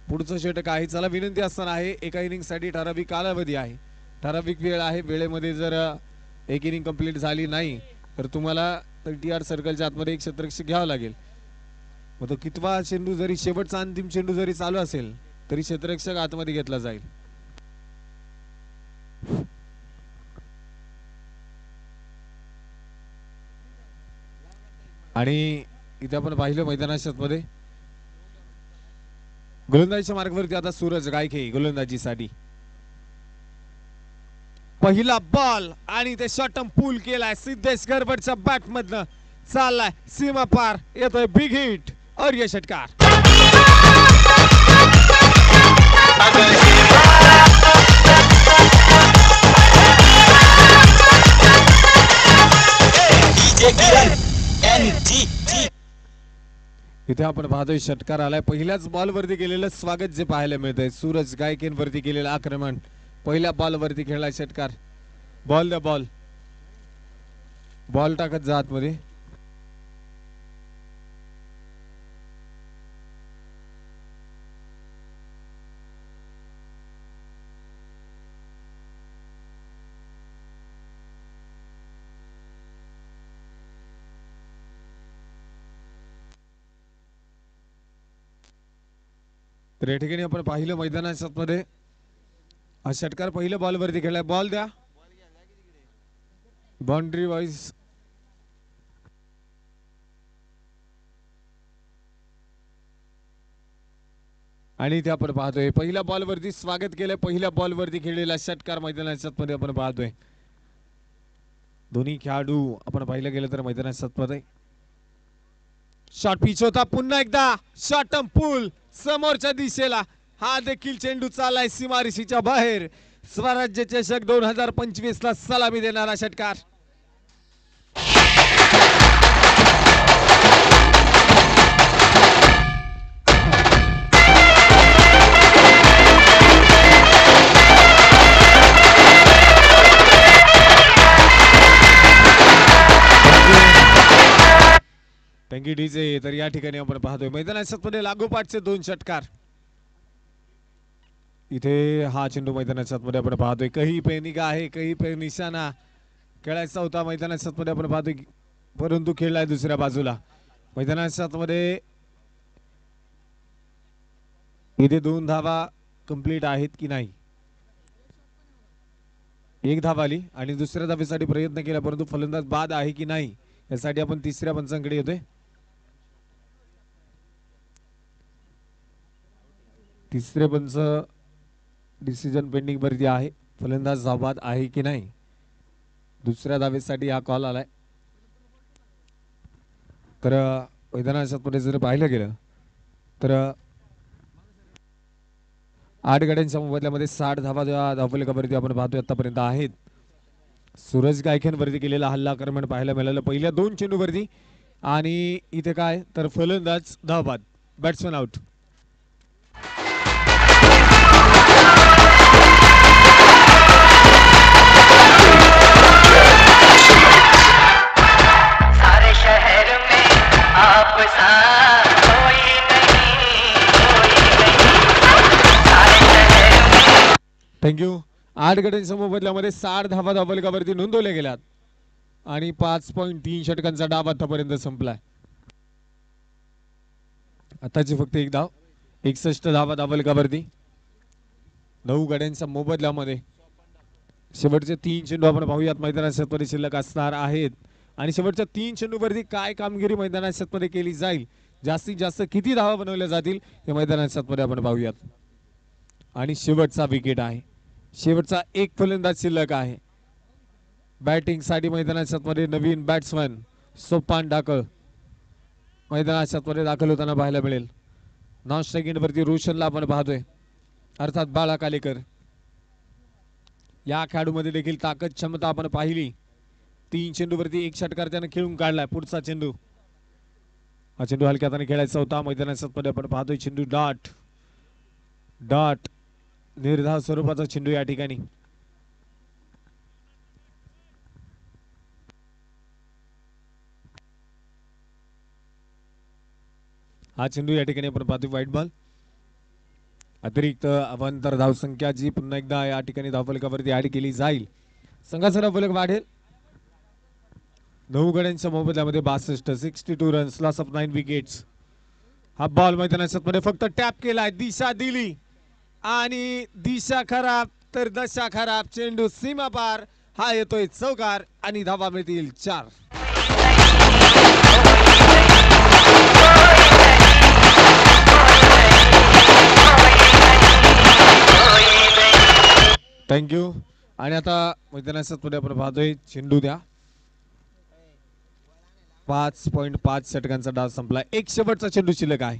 पुढचं षटक आहे. चला विनंती असणार आहे, एका इनिंग साठी ठराविक कालावधी आहे, ठराविक वेळ आहे. वेळेमध्ये जर एक इनिंग कंप्लीट झाली नाही तर तुम्हाला टीआर सर्कलच्या आतमध्ये एक क्षेत्ररक्षक घ्यावं लागेल. मग तो कितवा चेंडू जरी शेवटचा अंतिम चेंडू जरी चालू असेल तरी क्षेत्ररक्षक आतमध्ये घेतला जाईल. आणि इथे आपण पाहिलं मैदानात मध्ये गोलंदाजीच्या मार्गावरती आता सूरज गायके गोलंदाजीसाठी. पहिला बॉल आणि ते शॉटम पूल केलाय सिद्धेश गरवडच्या बॅट मधनं, चाललाय सीमा पार, येतोय बिग हिट और ये षटकार. इथे आपण पाहतोय षटकार आलाय. पहिल्याच बॉल वरती केलेलं स्वागत जे पाहायला मिळतंय, सूरज गायकेंवरती केलेलं आक्रमण, पहिल्या बॉल वरती खेळलाय षटकार. बॉल द बॉल, बॉल टाकत जा आतमध्ये. तर या ठिकाणी आपण पाहिलं मैदानात मध्ये हा षटकार पहिल्या बॉल वरती खेळलाय. बॉल द्या. बाउंड्री वाईज आणि इथे आपण पाहतोय पहिल्या बॉल वरती स्वागत केलंय. पहिल्या बॉल वरती खेळलेला षटकार मैदानाच्या मध्ये आपण पाहतोय. दोन्ही खेळाडू आपण पाहिलं गेलं तर मैदानाच्या मध्ये शॉट पिच होता. पुन्हा एकदा शॉट पूल समोरच्या दिशेला. हा देखील चेंडू चाललाय सीमारेषेच्या बाहेर. स्वराज्य चषक 2025 ला सलामी देणारा षटकार. Thank you DJ. तर या ठिकाणी आपण पाहतोय मैदानाच्या लागोपाठचे 2 षटकार. इथे हा चेंडू मैदानाच्या मध्ये आपण पाहतोय. कही पे निगाह आहे, कही पे निशाणा खेळायचा होता मैदानाच्या मध्ये आपण पाहतोय, परंतु खेळलाय दुसऱ्या बाजूला. मैदानाच्या मध्ये इथे 2 धावा कंप्लीट आहेत की नाही. 1 धाव आली आणि दुसऱ्या धावेसाठी प्रयत्न केला, परंतु फलंदाज बाद आहे की नाही यासाठी आपण तिसऱ्या पंचांकडे येतोय. तिसरे पंच डिसिजन पेंडिंग वरती आहे. फलंदाज धावबाद आहे की नाही. दुसऱ्या धावेसाठी हा कॉल आलाय. तर मैदानाच्या मध्ये जर पाहिलं गेलं तर 8 गड्यांच्या मोबदल्यामध्ये 60 धावा धावफलकावरती आपण पाहतोय आतापर्यंत आहेत. सूरज गायकवाडवरती केलेला हल्ला आक्रमण पाहायला मिळालं पहिल्या 2 चेंडूवरती. आणि इथे काय तर फलंदाज धावबाद, बॅट्समन आउट. थँक्यू. 8 गड्यांच्या मोबदल्यामध्ये 60 धावा धावफलकावरती नोंदवल्या गेल्यात आणि 5.3 षटकांचा डाव आतापर्यंत संपलाय. आताची फक्त 1 धाव, 61 धावा धावफलकावरती 9 गड्यांच्या मोबदल्यामध्ये. शेवटचे 3 चेंडू आपण पाहूयात मैदानाच्या मध्ये शिल्लक असणार आहेत आणि शेवटच्या 3 चेंडूवरती काय कामगिरी मैदानाच्या मध्ये केली जाईल, जास्तीत जास्त किती धावा बनवल्या जातील हे मैदानाच्या मध्ये आपण पाहूयात. आणि शेवटचा विकेट आहे. शेवटचा 1 फलंदाज शिल्लक आहे. बॅटिंग साठी मैदानाच्या मध्ये नवीन बॅट्समन सोपान डाकळ मैदानाच्या मध्ये दाखल होताना पाहायला मिळेल. 9 सेकंड वरती रोशनला आपण पाहतोय, अर्थात बाळा कालेकर. या खेळाडूमध्ये देखील ताकद क्षमता आपण पाहिली. 3 चेंडूवरती 1 षटकार त्याने खेळून काढलाय. पुढचा चेंडू, हा चेंडू हलक्या हाताने खेळायचा होता. मैदानाच्या मध्ये आपण पाहतोय चेंडू डॉट डॉट निर्धाव स्वरूपाचा चेंडू या ठिकाणी. हा चेंडू या ठिकाणी आपण पाहतोय व्हाईट बॉल. अतिरिक्त अवांतर धावसंख्या जी पुन्हा एकदा या ठिकाणी धावफलकावरती ऍड केली जाईल. संघाचा धावफलक वाढेल. 9 गड्यांच्या मोबदल्यामध्ये 62, 62 रन्स, लॉस ऑफ 9 विकेट्स. हा बॉल मैदानाच्या मध्ये फक्त टॅप केलाय, दिशा दिली आणि दिशा खराब तर दशा खराब. चेंडू सीमा पार. हा येतोय चौकार आणि धावा मिळतील 4. थँक्यू. आणि आता मैदानाच्या मध्ये आपण पाहतोय चेंडू द्या. 5.5 षटकांचा डाव संपला. 1 शेवटचा चेंडू शिल्लक आहे.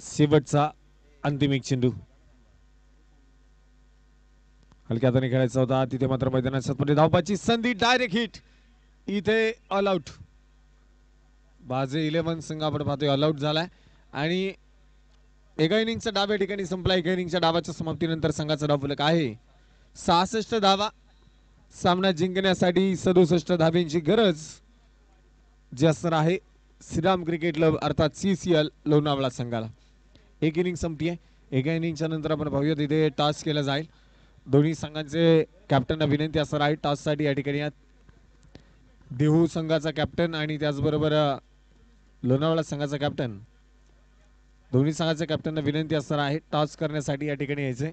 शेवटचा अंतिम 1 चेंडू हलक्या हाताने खेळायचा होता. तिथे मात्र मैदानाच्या मध्ये धावपाची संधी, डायरेक्ट हिट. इथे ऑल आउट. बाजे 11 संघ आपण पाहतोय ऑल आउट झालाय आणि एका इनिंगचा डाव या ठिकाणी संपला. एका इनिंगच्या डावाच्या समाप्तीनंतर संघाचा धावफलक आहे 66 धावा. सामना जिंकण्यासाठी 67 धाव्यांची गरज जी असणार आहे श्रीराम क्रिकेट क्लब अर्थात CCL लोणावळा संघाला. 1 इनिंग संपली आहे. एका इनिंगच्या नंतर आपण पाहूया तिथे टॉस केला जाईल. दोन्ही संघांचे कॅप्टनना विनंती असणार आहे टॉससाठी या ठिकाणी देहू संघाचा कॅप्टन आणि त्याचबरोबर लोणावळा संघाचा कॅप्टन दोन्ही संघाच्या कॅप्टनना विनंती असणार आहे टॉस करण्यासाठी या ठिकाणी यायचे.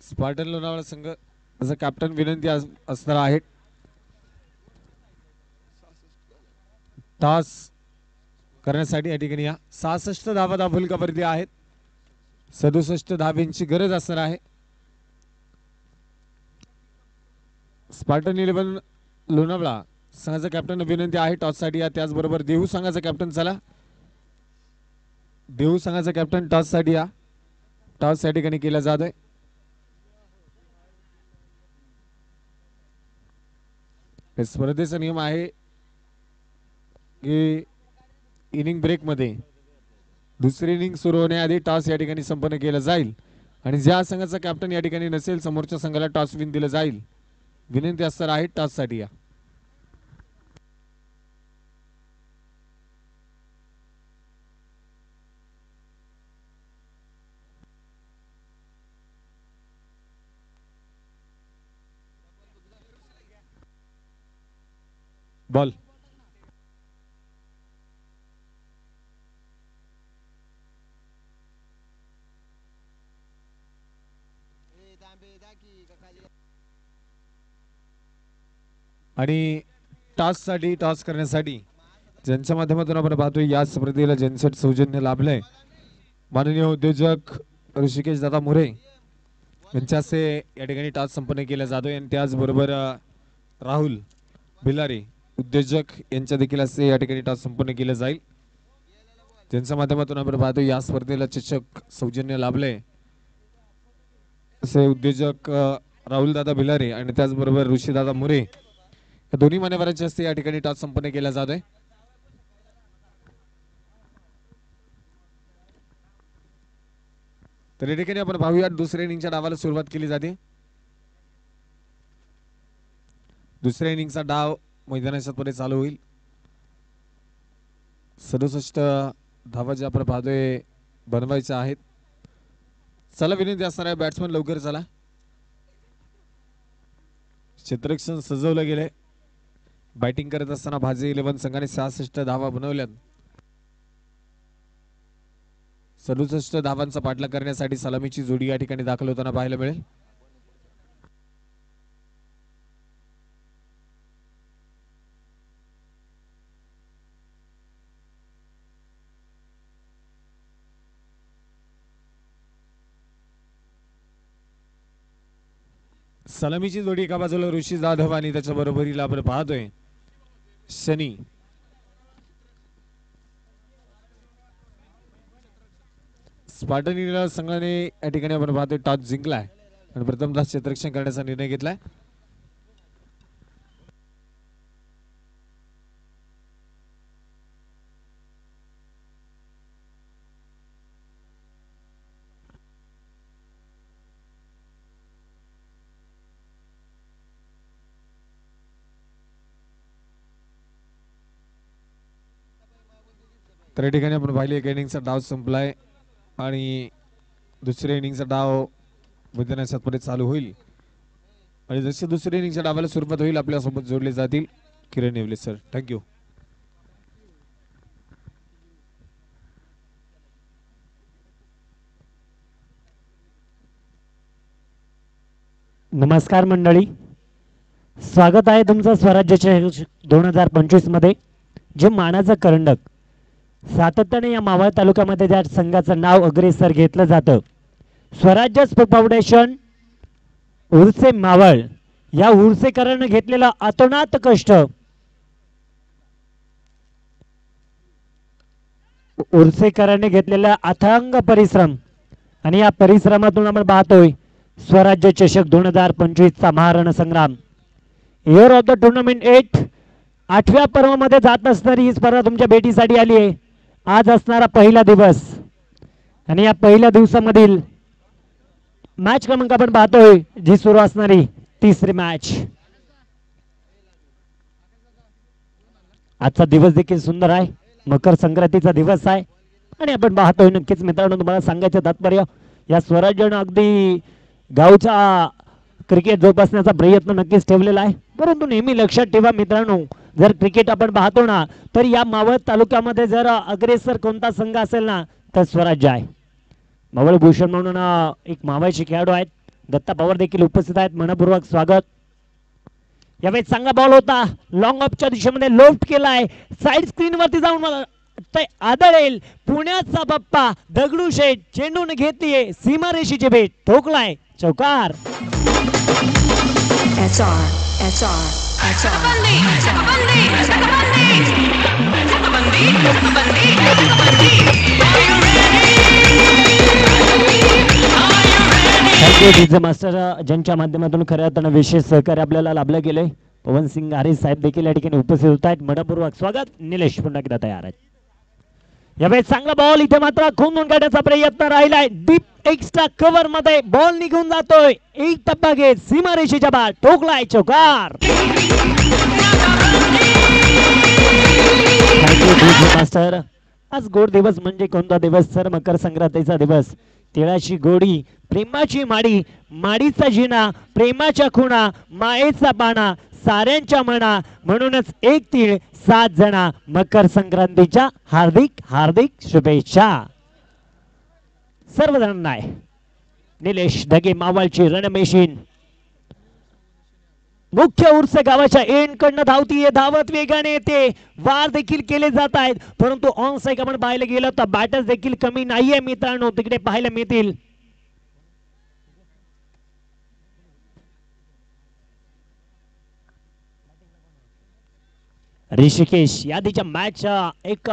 स्पार्टन लोणावळा संघाचा कॅप्टन विनंती असणार आहे टॉस करण्यासाठी या ठिकाणी 66 धावा दाफलकावरती आहेत. 67 धाब्यांची गरज असणार आहे. स्पार्टन 11 लोणावळा संघाचा कॅप्टन विनंती आहे टॉससाठी या. त्याचबरोबर देहू संघाचा कॅप्टन चला देहू संघाचा कॅप्टन टॉससाठी या. टॉस या ठिकाणी केला जात आहे. स्पर्धेचा नियम आहे की इनिंग ब्रेक मध्ये दुसरी इनिंग सुरू होण्याआधी टॉस या ठिकाणी संपन्न केला जाईल आणि ज्या संघाचा कॅप्टन या ठिकाणी नसेल समोरच्या संघाला टॉस विन दिलं जाईल. विनंती असणार आहे टॉससाठी या. बॉल आणि टॉस करण्यासाठी ज्यांच्या माध्यमातून आपण पाहतोय या स्पर्धेला जनसेट सौजन्य लाभलंय माननीय उद्योजक ऋषिकेश दादा मोरे यांच्या हस्ते या ठिकाणी टॉस संपन्न केला जातोय आणि त्याचबरोबर राहुल बिलारी उद्योजक यांच्या देखील हस्ते या ठिकाणी टॉस संपन्न केलं जाईल. ज्यांच्या माध्यमातून आपण पाहतोय या स्पर्धेला चषक सौजन्य लाभलंय असे उद्योजक राहुल दादा बिलारी आणि त्याचबरोबर ऋषी दादा मोरे या दोन्ही मान्यवरांच्या हस्ते या ठिकाणी टॉस संपन्न केला जात आहे. तर या ठिकाणी आपण पाहूया दुसऱ्या इनिंगच्या डावाला सुरुवात केली जाते. दुसऱ्या इनिंगचा डाव मैदानाच्या चालू होईल. 67 धावा ज्या आपण पाहतोय बनवायच्या आहेत. चला विनंती असणार आहे बॅट्समन लवकर चला. क्षेत्ररक्षण सजवलं गेलंय. बॅटिंग करत असताना भाजी 11 संघाने 66 धावा बनवल्यात. 67 धावांचा पाठलाग करण्यासाठी सलामीची जोडी या ठिकाणी दाखल होताना पाहायला मिळेल. सलामीची जोडी एका बाजूला ऋषी जाधव आणि त्याच्या बरोबरीला आपण पाहतोय शनी. स्पार्टन संघाने या ठिकाणी आपण पाहतोय टॉस जिंकलाय आणि प्रथमतः क्षेत्ररक्षण करण्याचा निर्णय घेतलाय. तर या ठिकाणी आपण पाहिले एक इनिंगचा डाव संपलाय आणि दुसऱ्या इनिंगचा डाव मैदानाच्या चालू होईल आणि जसे दुसऱ्या इनिंगच्या डावाला सुरुवात होईल आपल्यासोबत जोडले जातील किरण येवले सर. थँक्यू. नमस्कार मंडळी, स्वागत आहे तुमचं स्वराज्याच्या 2025 मध्ये. जे मानाचं करंडक सातत्याने या मावळ तालुक्यामध्ये ज्या संघाचं नाव अग्रेसर घेतलं जातं स्वराज्य स्पोर्ट फाउंडेशन उर्से मावळ, या उर्सेकरांनी घेतलेला अतोनात कष्ट, उर्सेकरांनी घेतलेला अथांग परिश्रम आणि या परिश्रमातून आपण पाहतोय स्वराज्य चषक 2025 चा महारण संग्राम. इयर ऑफ द टुर्नामेंट 8 8व्या पर्वामध्ये जात असणारी ही स्पर्धा तुमच्या भेटीसाठी आली आहे. आज असणारा पहिला दिवस आणि या पहिल्या दिवसामधील मॅच क्रमांक आपण पाहतोय जी सुरू असणारी तिसरी मॅच. आजचा दिवस देखील सुंदर आहे, मकर संक्रांतीचा दिवस आहे आणि आपण पाहतोय नक्कीच मित्रांनो, तुम्हाला सांगायचं तात्पर्य या स्वराज्यानं अगदी गावचा क्रिकेट जोपासण्याचा प्रयत्न नक्कीच ठेवलेला आहे. परंतु नेहमी लक्षात ठेवा मित्रांनो, जर क्रिकेट आपण पाहतो ना, तर या मावळ तालुक्यामध्ये जर अग्रेसर कोणता संघ असेल ना तर स्वराज्य आहे. मावळ भूषण म्हणून एक मावळचे खेळाडू आहेत, दत्ता पवार देखील उपस्थित आहेत, मनपूर्वक स्वागत. यावेळी चांगला बॉल होता, लॉंग ऑफच्या दिशेमध्ये लोफ्ट केलाय, साइड स्क्रीन वरती जाऊन मला आदळेल. पुण्याचा बाप्पा दगडूशेठ चेंडून घेतलीये सीमारेषेची भेट, ठोकलाय चौकार. थँक्यू डीजे मास्टर, ज्यांच्या माध्यमातून खऱ्या अर्थानं विशेष सहकार्य आपल्याला लाभलं गेले. पवन सिंग आरे साहेब देखील या ठिकाणी उपस्थित होत आहेत, मनपूर्वक स्वागत. निलेश पुन्हा एकदा तयार आहेत. यावेळी चांगला बॉल इथे मात्र खोंदून काढण्याचा प्रयत्न राहिलाय, डीप एक्स्ट्रा कव्हर मध्ये बॉल निघून जातोय, एक टप्पा घेत सीमारेषेच्या बाद, ठोकलाय चौकार. मास्टर, आज गोड दिवस म्हणजे कोणता दिवस सर? मकर संक्रांतीचा दिवस. तिळाची गोडी, प्रेमाची माडी, माडीचा जिना, प्रेमाच्या खुणा, मायेचा पाना, साऱ्यांच्या मना, म्हणूनच एक तीळ 7 जना. मकर संक्रांतीच्या हार्दिक हार्दिक शुभेच्छा सर्वजणांना. निलेश ढगे मावळची रणमेशीन मुख्य उर्स गावाच्या एंड कडनं धावतीये, धावत वेगाने येते, वार देखील केले जात आहेत, परंतु ऑन साईड आपण पाहायला गेलं तर बॅटर्स देखील कमी नाहीये मित्रांनो, तिकडे पाहायला मिळतील. ऋषिकेश यादीच्या मॅच एक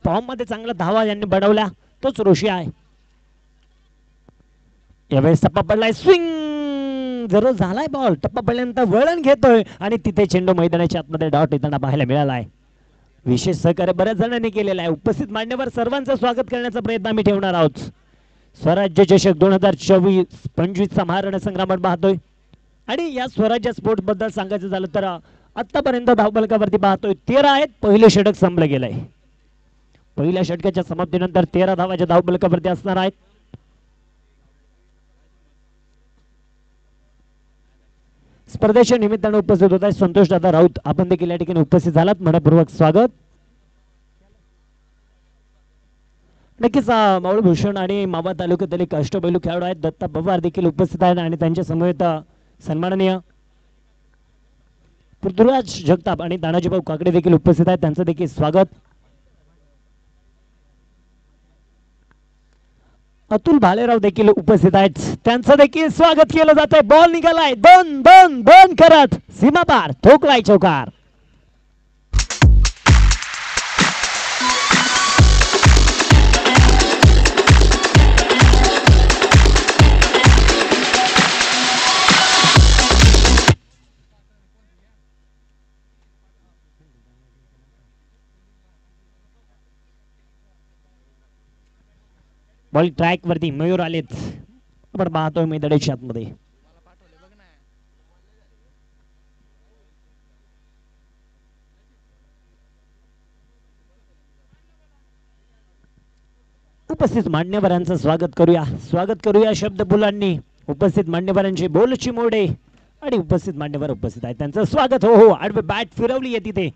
फॉर्म मध्ये चांगला धावा यांनी बनवल्या, तोच ऋषी आहे. यावेळेस टप्पा पडलाय, स्विंग जरूर झालाय, बॉल टप्पा पडल्यानंतर वळण घेतोय आणि तिथे चेंडू मैदानाच्या आतमध्ये डॉट येताना पाहायला मिळालाय. विशेष सहकार्य बऱ्याच जणांनी केलेलं आहे. उपस्थित मान्यवर सर्वांचं स्वागत करण्याचा प्रयत्न आम्ही ठेवणार आहोत. स्वराज्य चषक 2024-25 चा महारण संग्राम पाहतोय आणि या स्वराज्य स्पोर्ट्स बद्दल सांगायचं झालं तर आतापर्यंत धावफलकावरती पाहतोय 13 आहेत. पहिले षटक संपलं गेलंय. पहिल्या षटकाच्या समाप्तीनंतर 13 धावाच्या धावफलकावरती असणार आहेत. स्पर्धेच्या निमित्तानं उपस्थित होत आहे संतोष दादा राऊत, आपण देखील या ठिकाणी उपस्थित झालात, मनपूर्वक स्वागत. नक्कीच मावळ भूषण आणि मावळ तालुक्यातील एक अष्टपैलू खेळाडू आहेत, दत्ता पवार देखील उपस्थित आहेत आणि त्यांच्या समवेत सन्माननीय पृथ्वीराज जगताप आणि तानाजीभाऊ काकडे देखील उपस्थित आहेत, त्यांचं देखील स्वागत. अतुल भालेराव देखील उपस्थित आहेत, त्यांचं देखील स्वागत केलं जात आहे. बॉल निघालाय, दोन दोन दोन करत सीमा पार, ठोकलाय चौकार. बॉल ट्रॅक वरती मयूर आलेत, आपण पाहतोय मैदानाच्या आतमध्ये. उपस्थित मान्यवरांचं स्वागत करूया शब्दफुलांनी. उपस्थित मान्यवरांचे बोलची मोडे आणि उपस्थित मान्यवर उपस्थित आहेत, त्यांचं स्वागत. हो आडवे बॅट फिरवली आहे तिथे,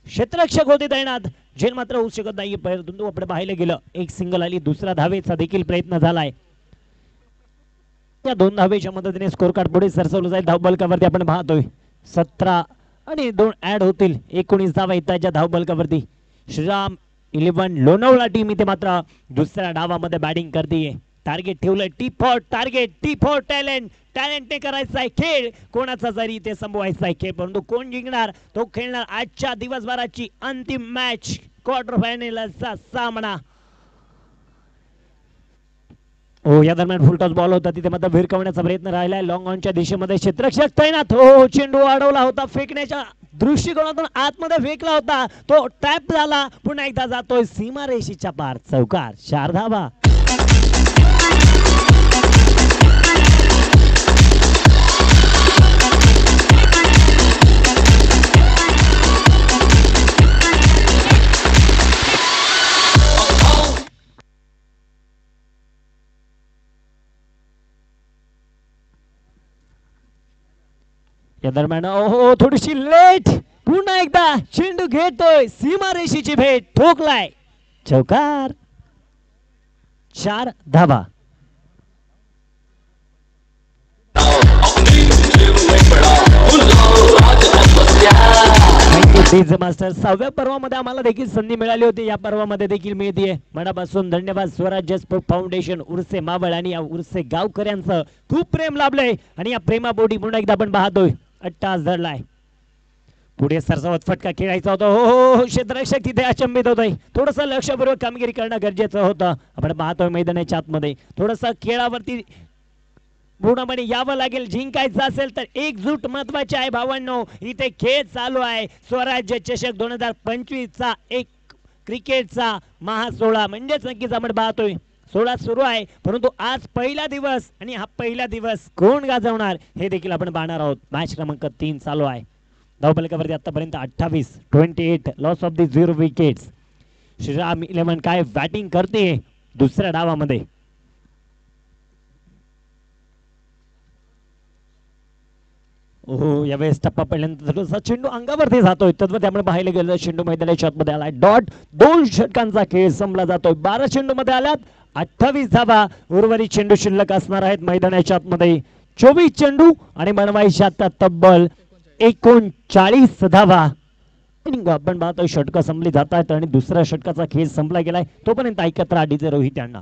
क्षेत्ररक्षक होते तैनात, झेल मात्र होऊ शकत नाही. परंतु आपण पाहायला गेलं एक सिंगल आली, दुसरा धावेचा देखील प्रयत्न झालाय. या 2 धावेच्या मदतीने स्कोर कार्ड पुढे सरसवलं जाईल. धावबलकावरती आपण पाहतोय 17 आणि 2 ऍड होतील, 19 धावा येतात धावबलकावरती. श्रीराम 11 लोणावळा टीम इथे मात्र दुसऱ्या डावामध्ये बॅटिंग करते. टार्गेट ठेवलंय T for target, T for talent. टॅलेंटने करायचा आहे खेळ, कोणाचा जरी ते संभवायचा आहे खेळ, परंतु कोण जिंकणार तो खेळणार आजच्या दिवसभराची अंतिम मॅच, क्वार्टर फायनलचा सामना. हो या दरम्यान फुलटॉस बॉल होता, तिथे मात्र भिरकवण्याचा प्रयत्न राहिलाय. लॉंग ऑनच्या दिशेमध्ये क्षेत्ररक्षक तैनात. हो चेंडू अडवला होता, फेकण्याच्या दृष्टिकोनातून आतमध्ये फेकला होता, तो टॅप झाला, पुन्हा एकदा जातोय सीमारेषेच्या पार, चौकार. 4 धावा. या दरम्यान ओहो थोडीशी लेट, पुन्हा एकदा चेंडू घेतोय, सीमारेषेची भेट, ठोकलाय, चौकार, 4 धावा. मास्टर 6व्या पर्वामध्ये आम्हाला देखील संधी मिळाली होती, या पर्वामध्ये देखील मिळते. मनापासून धन्यवाद. स्वराज्य स्पोर्ट फाउंडेशन उर्से मावळ आणि या उर्से गावकऱ्यांचं खूप प्रेम लाभलंय आणि या प्रेमापोटी पुन्हा एकदा आपण पाहतोय अट्टास धरलाय. पुढे सरसावत फटका खेळायचा होता. हो क्षेत्ररक्षक तिथे अचंबित होतोय. थोडस लक्षपूर्वक कामगिरी करणं गरजेचं होतं. आपण पाहतोय मैदानाच्या आतमध्ये थोडस खेळावरती पूर्णपणे यावं लागेल. जिंकायचं असेल तर एकजूट महत्वाची आहे भावांनो. इथे खेळ चालू आहे स्वराज्य चषक 2025 चा एक क्रिकेटचा महासोहळा, म्हणजेच नक्कीच आपण पाहतोय सोहळा सुरू आहे. परंतु आज पहिला दिवस आणि हा पहिला दिवस कोण गाजवणार हे देखील आपण पाहणार आहोत. मॅच क्रमांक 3 चालू आहे. धावफलकावरती आतापर्यंत 28 loss of the 0 wickets. Shriram 11 काय बॅटिंग करते दुसऱ्या डावामध्ये. ओहो यावेळेस टप्पा पहिल्यांदा चेंडू अंगावरती जातोय. तद्वत आपण पाहिलं गेलं चेंडू मैदानाच्या आतमध्ये आलाय. डॉट 2 षटकांचा खेळ संपला जातोय. 12 चेंडू मध्ये आल्यात 28 धावा. उर्वरित चेंडू शिल्लक असणार आहेत मैदानाच्या आतमध्ये. 24 चेंडू आणि बनवायच्या आता तब्बल 39 धावा. आपण पाहतोय षटकं संपली जात आहेत आणि दुसऱ्या षटकाचा खेळ संपला गेलाय. तोपर्यंत ऐकत राहा डीजे रोहित यांना.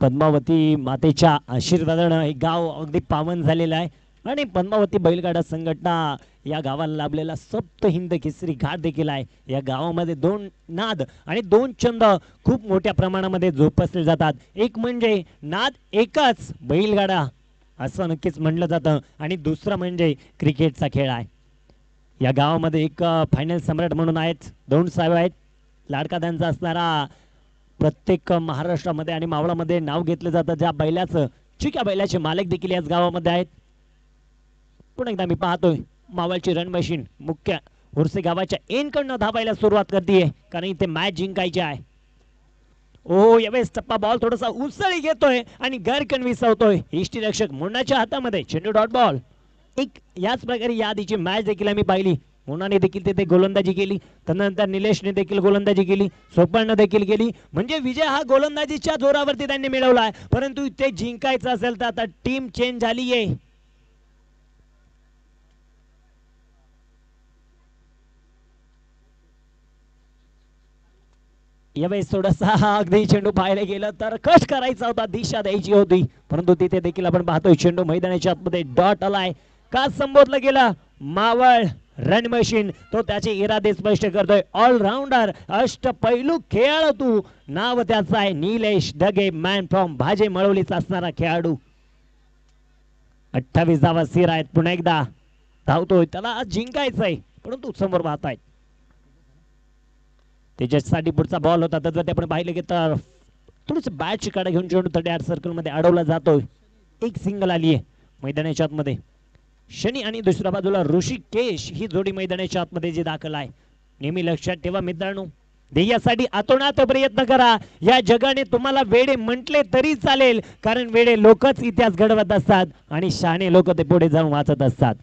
पद्मावती मातेच्या आशीर्वादानं हे गाव अगदी पावन झालेलं आहे आणि पद्मावती बैलगाडा संघटना या गावाला लाभलेला सप्त हिंद केसरी घाट देखील आहे. या गावामध्ये 2 नाद आणि 2 छंद खूप मोठ्या प्रमाणामध्ये जोपासले जातात. एक म्हणजे नाद एकच बैलगाडा असं नक्कीच म्हणलं जातं आणि दुसरं म्हणजे क्रिकेटचा खेळ आहे. या गावामध्ये एक फायनल सम्राट म्हणून आहेत. 2 साहेब आहेत. लाडका त्यांचा असणारा प्रत्येक महाराष्ट्रामध्ये आणि मावळामध्ये नाव घेतलं जातं. ज्या बैलाचं चिक्या बैलाचे मालक देखील याच गावामध्ये आहेत. पुन्हा एकदा मी पाहतोय मावळची रन मशीन मुख्य उर्से गावाच्या एनकडनं धावायला सुरुवात करते कारण इथे मॅच जिंकायची आहे. ओ यावेळेस टप्पा बॉल थोडासा उसळी घेतोय आणि गैरकन विसवतोय. यष्टीरक्षक मुन्नाच्या हातामध्ये चेंडू डॉट बॉल. एक याच प्रकारे या आधीची मॅच देखील आम्ही पाहिली. मुन्नाने देखील तिथे गोलंदाजी केली. त्यानंतर निलेशने देखील गोलंदाजी केली. सोपानने देखील केली. म्हणजे विजय हा गोलंदाजीच्या जोरावरती त्यांनी मिळवला. परंतु इथे जिंकायचं असेल तर आता टीम चेंज झाली आहे. यावेळेस थोडासा अगदी चेंडू पाहायला गेलं तर कट करायचा होता, दिशा द्यायची होती. परंतु तिथे देखील आपण पाहतोय चेंडू मैदानाच्या आतमध्ये डॉट आलाय. का संबोधलं गेलं मावळ रन मशीन. तो त्याचे इरादे स्पष्ट करतोय. ऑलराऊंडर अष्टपैलू खेळाडू नाव त्याचं आहे निलेश डगे. मॅन फ्रॉम भाजे मळवलीचा असणारा खेळाडू. 28 धावा स्थिर आहेत. पुन्हा एकदा धावतोय. त्याला जिंकायचंय परंतु समोर वाहत आहेत. त्याच्यासाठी पुढचा बॉल होता. त्यात आपण पाहिलं की तर थोडस बॅटची काढा घेऊन चेंडू 38 सर्कल मध्ये अडवला जातोय. एक सिंगल आली आहे मैदानाच्या आतमध्ये. शनी आणि दुसऱ्या बाजूला ऋषिकेश ही जोडी मैदानाच्या आतमध्ये जी दाखल आहे. नेहमी लक्षात ठेवा मित्रांनो, ध्येयासाठी आतोनात प्रयत्न करा. या जगाने तुम्हाला वेडे म्हटले तरी चालेल कारण वेडे लोकच इतिहास घडवत असतात आणि शहाणे लोक ते पुढे जाऊन वाचत असतात.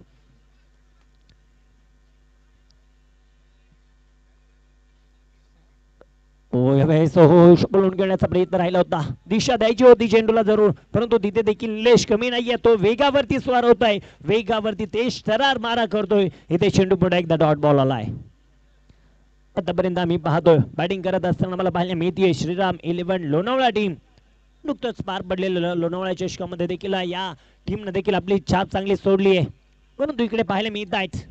बोलून घेण्याचा प्रयत्न राहिला होता. दिशा द्यायची होती चेंडूला जरूर परंतु तिथे देखील लेश कमी नाहीये. तो वेगावरती स्वार होत आहे. वेगावरती तेज तरार मारा करतोय. इथे चेंडू पुढे एकदा डॉट बॉल आलाय. आतापर्यंत आम्ही पाहतोय बॅटिंग करत असताना मला पाहायला मिळतीये श्रीराम 11 लोणावळा टीम. नुकतंच पार पडलेलं लोणावळा चषकामध्ये देखील या टीमने देखील आपली छाप चांगली सोडली आहे. परंतु इकडे पाहायला मिळत आहेत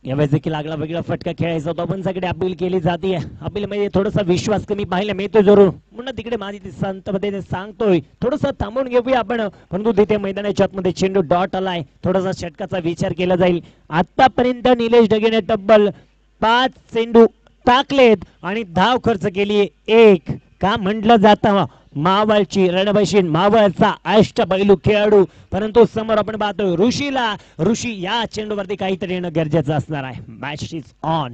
यावेळेस देखील आगळा वेगळा फटका खेळायचा होता पण सगळे अपील केली जाते. अपील मध्ये थोडासा विश्वास कमी पाहायला मिळतो जरूर. पुन्हा तिकडे माझी संत पद्धतीने सांगतोय थोडंसं थांबून घेऊया आपण. परंतु तिथे मैदानाच्या आतमध्ये चेंडू डॉट आलाय. थोडासा षटकाचा विचार केला जाईल. आतापर्यंत निलेश डगेने तब्बल 5 चेंडू टाकलेत आणि धाव खर्च केली 1. का म्हटलं जातं मावळची रणबशीन मावळचा अष्टपैलू खेळाडू, परंतु समोर आपण पाहतोय ऋषी या चेंडूवरती काहीतरी येणं गरजेचं असणार आहे. Match is on,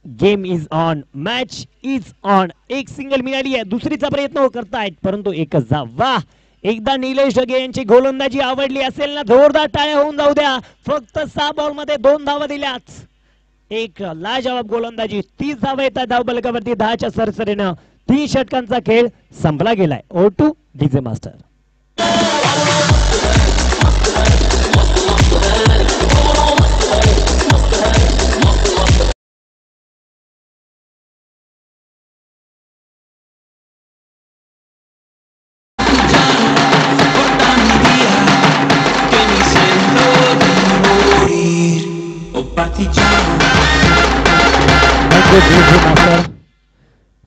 game is on, match is on. एक सिंगल मिळाली आहे, दुसरीचा प्रयत्न करतायत परंतु एकच धाव. वाह, एकदा निलेश ढगे यांची गोलंदाजी आवडली असेल ना, जोरदार टाळ्या होऊन जाऊ द्या. फक्त 6 बॉल मध्ये 2 धावा दिल्यात. एक लाजवाब गोलंदाजी, 30 धावा येतात धावफलकावरती 10च्या सरसरीनं. 3 षटकांचा खेळ संपला गेलाय. O two DJ master.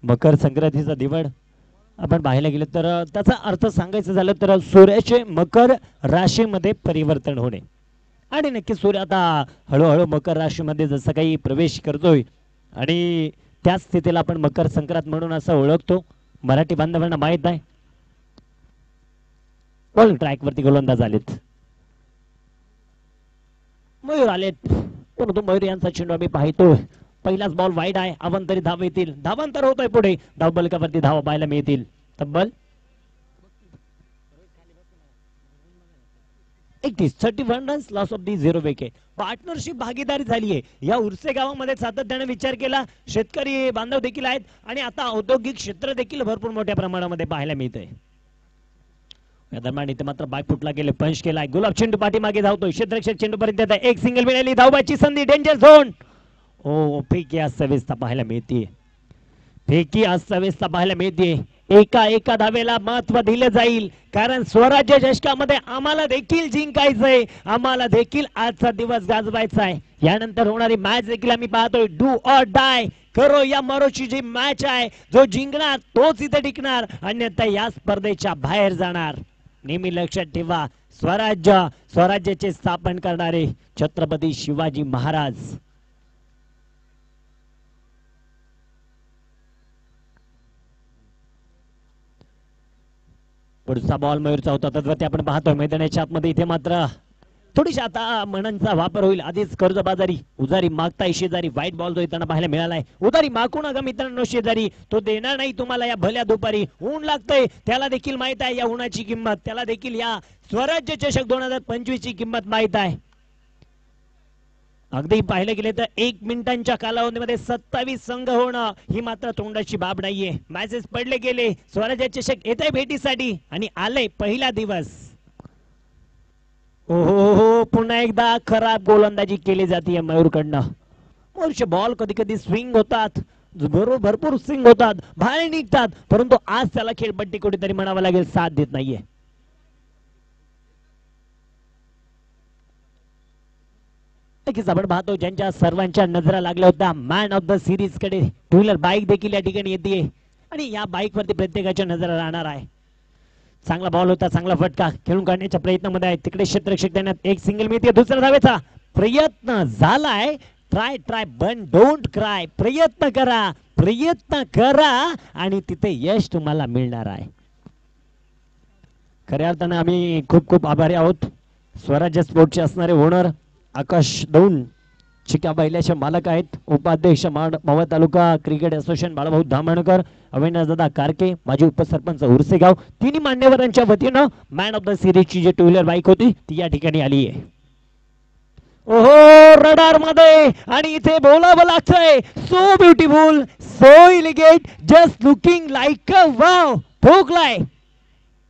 मकर संक्रांतीचा दिवड आपण पाहायला गेलं तर त्याचा अर्थ सांगायचं झालं तर सूर्याचे मकर राशीमध्ये परिवर्तन होणे. आणि नक्की सूर्य आता हळूहळू मकर राशीमध्ये जसं काही प्रवेश करतोय आणि त्या स्थितीला आपण मकर संक्रांत म्हणून असं ओळखतो. मराठी बांधवांना माहित आहे. बॉल ट्रॅक वरती गोलंदाज आलेत, मयूर आलेत, परंतु मयूर यांचा चेंडू आम्ही पाहतोय. पहिलाच बॉल वाईड आहे, अवंतरी धाव येतील, धावांतर होतोय पुढे, धावफलकावरती धावा पाहायला मिळतील. तब्बल 31 runs, loss of the 0 wicket. Partnership भागीदारी झाली आहे. या उर्से गावामध्ये सातत्याने विचार केला, शेतकरी बांधव देखील आहेत आणि आता औद्योगिक क्षेत्र देखील भरपूर मोठ्या प्रमाणामध्ये पाहायला मिळतंय. या दरम्यान इथे मात्र बाय फुटला गेले, पंच केलाय. गुलाब चेंडू पाठीमागे धावतोय, क्षेत्ररक्षक चेंडू पर्यंत येत आहे. एक सिंगल मिळाली, धावबाची संधी, डेंजर झोन. ओ फेकी अस्ताव्यस्त पाहायला मिळते, फेकी अस्ताव्यस्त पाहायला मिळते. एका धावेला महत्व दिलं जाईल, कारण स्वराज्य चषकामध्ये आम्हाला देखील जिंकायचंय, आम्हाला देखील आजचा दिवस गाजवायचा आहे. यानंतर होणारी मॅच देखील आम्ही पाहतोय. डू ऑर डाय, करो या मरोची जी मॅच आहे, जो जिंकणार तोच इथे टिकणार, अन्यथा या स्पर्धेच्या बाहेर जाणार. नेहमी लक्षात ठेवा, स्वराज्याचे स्थापन करणारे छत्रपती शिवाजी महाराज. पुढचा बॉल मयूरचा होता, तद्वरती आपण पाहतोय मैदानाच्या आतमध्ये. इथे मात्र थोडीशी आता मनांचा वापर होईल. आधीच कर्जबाजारी, उजारी मागताय शेजारी. व्हाईट बॉल जो येताना पाहायला मिळालाय. उधारी मागू नका मित्रांनो शेजारी, तो देणार नाही तुम्हाला या भल्या दुपारी. ऊन लागतंय, त्याला देखील माहित आहे या उन्हाची किंमत, त्याला देखील या स्वराज्य चषक 2025 ची किंमत माहित आहे. अगदी पाहिलं गेले तर 1 मिनिटांच्या कालावधीमध्ये 27 संघ होणं ही मात्र तोंडाची बाब नाहीये. मॅचेस पडले गेले, स्वराज्य चषक येत आहे भेटीसाठी आणि आले पहिला दिवस. ओहो, पुन्हा एकदा खराब गोलंदाजी केली जाते मयूरकडनं. मयूरचे बॉल कधी कधी स्विंग होतात, भरपूर स्विंग होतात, बाहेर निघतात, परंतु आज त्याला खेळपट्टी कुठेतरी म्हणावं लागेल साथ देत नाहीये. आपण पाहतो ज्यांच्या सर्वांच्या नजरा लागल्या होत्या मॅन ऑफ द सिरीज कडे, टू व्हीलर बाईक देखील या ठिकाणी येते आणि या बाईक वरती प्रत्येकाच्या नजरा राहणार आहे. चांगला बॉल होता, चांगला फटका खेळून काढण्याच्या प्रयत्नामध्ये आहे. तिकडे क्षेत्ररक्षक देण्यात एक सिंगल मिळते. दुसऱ्या धावेचा प्रयत्न झालाय. Try but don't cry. प्रयत्न करा आणि तिथे यश तुम्हाला मिळणार आहे. खऱ्या अर्थाने आम्ही खूप आभारी आहोत. स्वराज्य स्पोर्टचे असणारे ओनर आकाश दौंड, चिक्या बैल्याचे मालक आहेत, उपाध्यक्ष मावळ तालुका क्रिकेट असोसिएशन बाळाभाऊ धामणकर, अविनाश दादा कारके, माजी उपसरपंच उर्सेगाव, तिन्ही मान्यवरांच्या वतीनं मॅन ऑफ द सिरीजची जी टू व्हीलर बाईक होती ती या ठिकाणी आली आहे. ओहो, रडार मध्ये आणि इथे बोलावं लागतंय. So beautiful, so elegant, just looking like a wow. ठोकलाय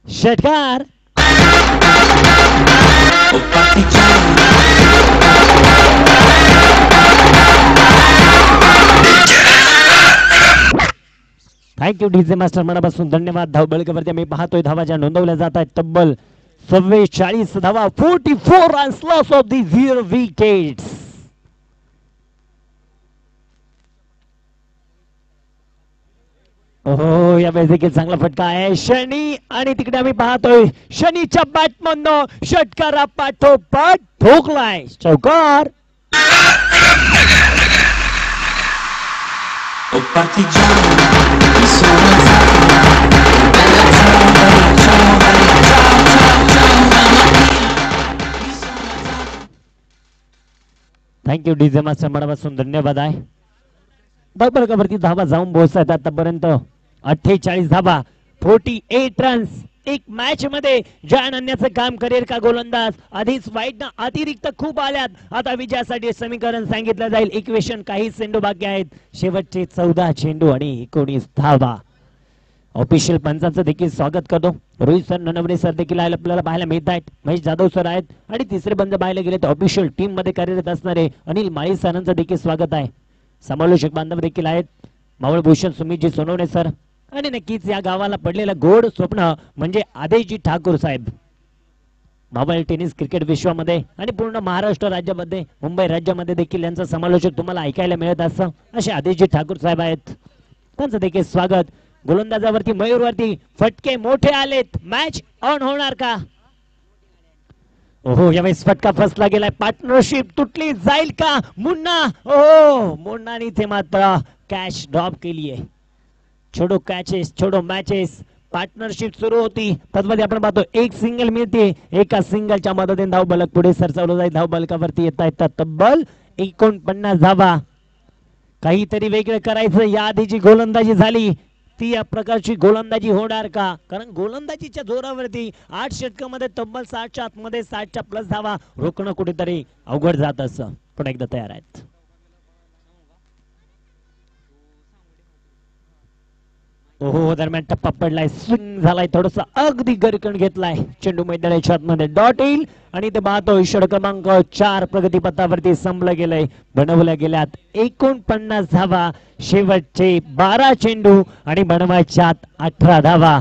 षटकार. थँक्यू डीजे मास्टर, मनापासून धन्यवाद. धावबळकावरती आम्ही पाहतोय धावा ज्या नोंदवल्या जात आहेत तब्बल 44 धावा, 44 runs, loss of the 0 wickets. हो, यावेळेस देखील चांगला फटका आहे शनी आणि तिकडे आम्ही पाहतोय शनीच्या बॅटमधनं षटकारा पाठोपाठ ठोकलाय चौकार. Oh partigiano, mi sono alzato, bella ciao, bella ciao, ciao, ciao, stamattina mi sono alzato. Thank you DJ master मनापासून धन्यवाद आहे. बरोबरती धावा जाऊन पोहोचतात आतापर्यंत 48 धावा 48 रन्स एक मॅच मध्ये जॉईन आणण्याचं काम करेल का गोलंदाज. आधीच वाईट अतिरिक्त खूप आल्यात. आता विजयासाठी समीकरण सांगितलं जाईल. इक्वेशन काही चेंडू बाकी आहेत. शेवटचे 14 चेंडू आणि 19 धावा. ऑफिशियल पंचांचं देखील स्वागत करतो. रोहित सर ननवणे सर देखील आपल्याला पाहायला मिळत आहेत. महेश जाधव सर आहेत आणि तिसरे बंद पाहायला गेले तर ऑफिशियल टीम मध्ये कार्यरत असणारे अनिल माळी सरांचं देखील स्वागत आहे. समालोचक बांधव देखील आहेत. मावळ भूषण सुमितजी सोनवणे सर आणि नक्कीच या गावाला पडलेलं गोड स्वप्न म्हणजे आदेशजी ठाकूर साहेब. मावळ टेनिस क्रिकेट विश्वामध्ये आणि पूर्ण महाराष्ट्र राज्यामध्ये मुंबई राज्यामध्ये देखील यांचं समालोचक तुम्हाला ऐकायला मिळत असं असे आदेशजी ठाकूर साहेब आहेत. त्यांचं देखील स्वागत. गोलंदाजावरती मयूरवरती फटके मोठे आलेत. मॅच ऑन होणार का. ओहो यावेळेस फटका फसला गेलाय. पार्टनरशिप तुटली जाईल का. मुन्ना ओहो मुन्नाने इथे मात्र कॅच ड्रॉप केली आहे. छोडो कॅचेस छोडो मॅचेस पार्टनरशिप सुरू होती. तत्मध्ये आपण पाहतो एक सिंगल मिळते. एका सिंगलच्या मदतीने धाव बलक पुढे सरसावलं जाईल. धाव बलकावरती येता येतात तब्बल 49 धावा. काहीतरी वेगळं करायचं. या आधी जी गोलंदाजी झाली ती या प्रकारची गोलंदाजी होणार का. कारण गोलंदाजीच्या जोरावरती 8 षटकामध्ये तब्बल 60च्या आतमध्ये 60च्या प्लस धावा रोखणं कुठेतरी अवघड जात असं. पण एकदा तयार आहेत. ओहो दरम्यान टप्पा पडलाय. स्विंग झालाय. थोडस अगदी गरकण घेतलाय. चेंडू मैदानाच्या आतमध्ये डॉट येईल आणि ते पाहतो षटक क्रमांक 4 प्रगतीपथावरती संपलं गेलंय. बनवल्या गेल्यात 49 धावा. शेवटचे 12 चेंडू आणि बनवायच्यात 18 धावा.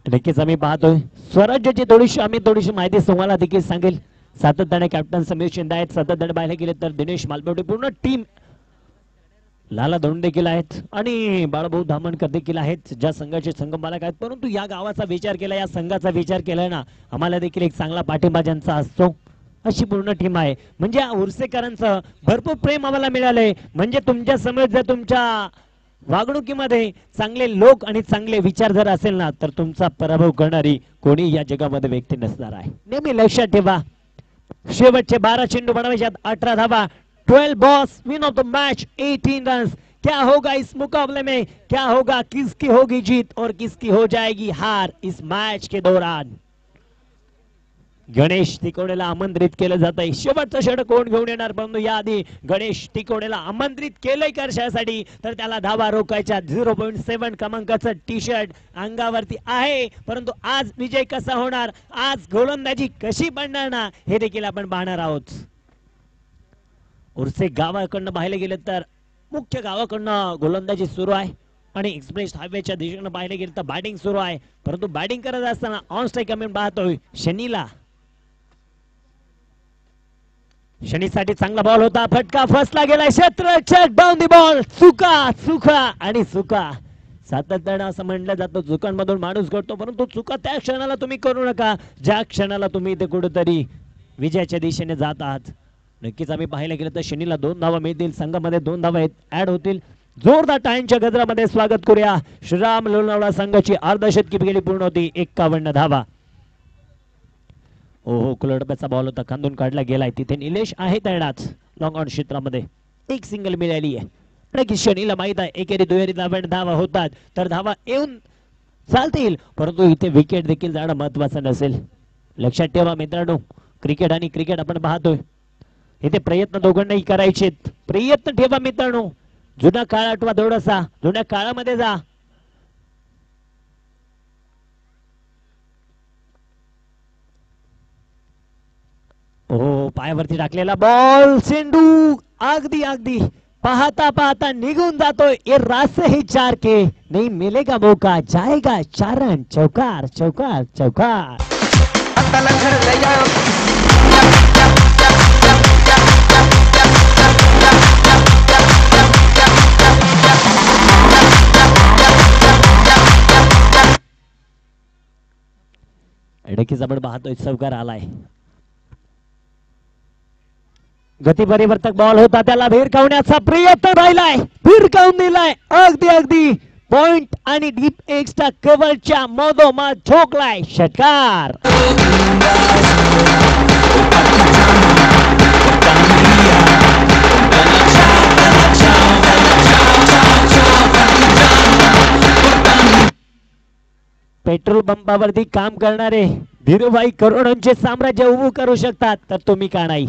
नक्कीच आम्ही पाहतोय स्वराज्याची थोडीशी माहिती तुम्हाला देखील सांगेल. सातत्याने कॅप्टन समीर शिंदे आहेत. सातत्याने पाहायला गेले तर दिनेश मालपेटे पूर्ण टीम लाला धोंड देखील आहेत आणि बाळभाऊ धामणकर देखील आहेत ज्या संघाचे संघमालक आहेत. परंतु या गावाचा विचार केला या संघाचा विचार केला ना आम्हाला देखील एक चांगला पाठिंबा ज्यांचा असतो अशी पूर्ण टीम आहे. म्हणजे उर्सेकरांचं भरपूर प्रेम आम्हाला मिळालंय. म्हणजे तुमच्या समोर जर तुमच्या वागणुकीमध्ये चांगले लोक आणि चांगले विचार जर असेल ना तर तुमचा पराभव करणारी कोणी या जगामध्ये व्यक्ती नसणार आहे. नेहमी लक्षात ठेवा. शेवटचे 12 चेंडू बनवायच्यात 18 धावा. 12 balls win of the match 18 runs. क्या होगा इस मुकाबले में. क्या होगा किसकी होगी जीत और किसकी हो जाएगी हार इस मैच के दौरान. गणेश तिकोडेला आमंत्रित केलं जात आहे. शेवटचं षटक कोण घेऊन येणार. परंतु याआधी गणेश तिकोडेला आमंत्रित केलंय कशासाठी तर त्याला धावा रोखायच्या. 0.7 क्रमांकाचं टी शर्ट अंगावरती आहे. परंतु आज विजय कसा होणार आज गोलंदाजी कशी पडणार ना हे देखील आपण पाहणार आहोत. उर्से गावाकडनं पाहायला गेलं तर मुख्य गावाकडनं गोलंदाजी सुरू आहे आणि एक्सप्रेस हायवेच्या दिशेनं पाहायला गेलं तर बॅटिंग सुरू आहे. परंतु बॅटिंग करत असताना ऑन स्ट्राईक कमेंट पाहतोय शनीसाठी चांगला बॉल होता. फटका फसला गेलाय. क्षेत्ररक्षक डाऊन दी बॉल. चुका आणि चुका सातत्याने असं म्हटलं जातं चुकांमधून माणूस घडतो. परंतु चुका त्या क्षणाला तुम्ही करू नका ज्या क्षणाला तुम्ही इथे कुठेतरी विजयाच्या दिशेने जात आहात. नक्कीच आम्ही पाहायला गेलं तर शनीला 2 धावा मिळतील. संघामध्ये 2 धावा ऍड होतील. जोरदार टाळ्यांच्या गजरामध्ये स्वागत करूया. श्रीराम लोणावळा संघाची अर्धशतकी गेली पूर्ण होती. 51 धावा. ओहो कुलडब्याचा बॉल होता खांदून काढला गेलाय. तिथे निलेश आहे तैनात. लॉंग ऑन क्षेत्रामध्ये एक सिंगल मिळाली आहे. नक्कीच शनीला माहित आहे एकेरी दुहेरी धावा होतात तर धावा येऊन चालतील. परंतु इथे विकेट देखील जाणं महत्वाचं नसेल. लक्षात ठेवा मित्रांनो क्रिकेट आपण पाहतोय इथे प्रयत्न दोघांनाही करायचे. प्रयत्न ठेवा मित्रांनो. जुना काळ आठवा थोडासा. जुन्या काळामध्ये जा. हो पायावरती टाकलेला बॉल. चेंडू अगदी पाहता निघून जातोय. ये रास्ते ही 4 के नहीं मिलेगा मौका. जाएगा 4 रन. चौकार. नक्कीच आपण पाहतोय चौकार आलाय. गती परिवर्तक बॉल होता त्याला भिरकावण्याचा प्रयत्न राहिलाय, भिरकावून दिलाय अगदी अगदी पॉइंट आणि डीप एक्सच्या कव्हरच्या मधोमध ठोकलाय षटकार. पेट्रोल पंपावरती काम करणारे धीरूभाई करोडोंचे साम्राज्य उभं करू शकतात तर तुम्ही का नाही.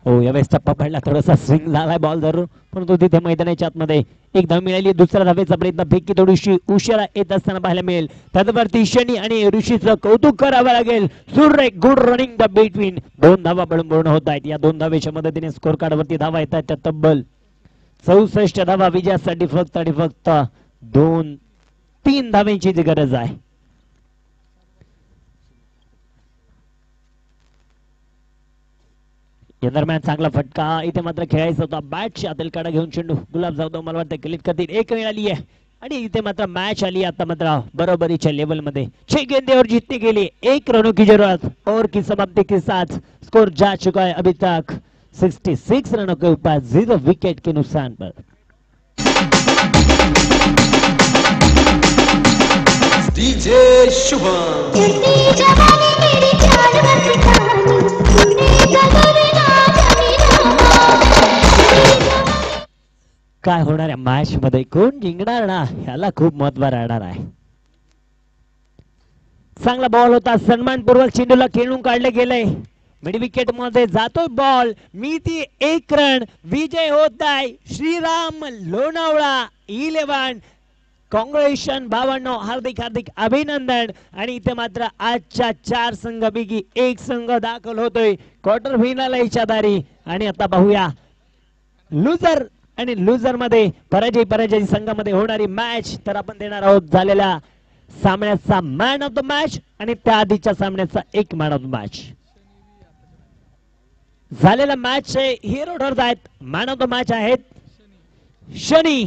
हो यावेळेस टप्पा पडला, थोडासा स्विंग झालाय बॉल धरून, परंतु तिथे मैदानाच्या आतमध्ये एक धाव मिळाली. दुसऱ्या धावेचा प्रयत्न फेकी थोडीशी उशिरा येत असताना पाहायला मिळेल. त्यावरती शनी आणि ऋषीचं कौतुक करावं लागेल. सुरेख गुड रनिंग द बिटवीन. 2 धावा पूर्ण होत आहेत. या 2 धावेच्या मदतीने स्कोर कार्ड वरती धावा येत आहेत. त्या तब्बल 64 धावा विजयासाठी फक्त आणि फक्त 2-3 धावेची गरज आहे. या दरम्यान चांगला फटका इथे मात्र खेळायचा होता. बॅटच्या आतील कडा घेऊन चेंडू गुलाब जाधव मला वाटतं क्लिक करतील. एक मिळाली आहे आणि इथे मात्र मॅच आली आता मात्र बरोबरीच्या लेवल मध्ये. 6 गेंदे और जीतने के लिए 1 रनों की जरूरत और की समाप्ति के साथ स्कोर जा चुका है अभी तक 66 रनों के ऊपर 0 विकेट के नुकसान पर. डीजे शुभम काय होणार आहे मॅच मध्ये, कोण जिंकणार ना ह्याला खूप महत्व राहणार आहे. चांगला बॉल होता, सन्मानपूर्वक चेंडूला खेळून काढले गेले. मिड विकेट मध्ये जातोय बॉल, मिती 1 रन. विजय होत आहे श्रीराम लोणावळा 11. कॉंग्रॅच्युलेशन भावांनो, हार्दिक हार्दिक अभिनंदन. आणि इथे मात्र आजच्या 4 संघापैकी 1 संघ दाखल होतोय क्वार्टर फायनलच्या दारी. आणि आता पाहूया लुजर आणि लुजर मध्ये पराजय संघामध्ये होणारी मॅच. तर आपण देणार आहोत झालेल्या सामन्याचा मॅन ऑफ द मॅच आणि त्या आधीच्या सामन्याचा 1 मॅन ऑफ द मॅच. झालेल्या मॅचचे हिरो ठरत आहेत. मॅन ऑफ द मॅच आहेत शनी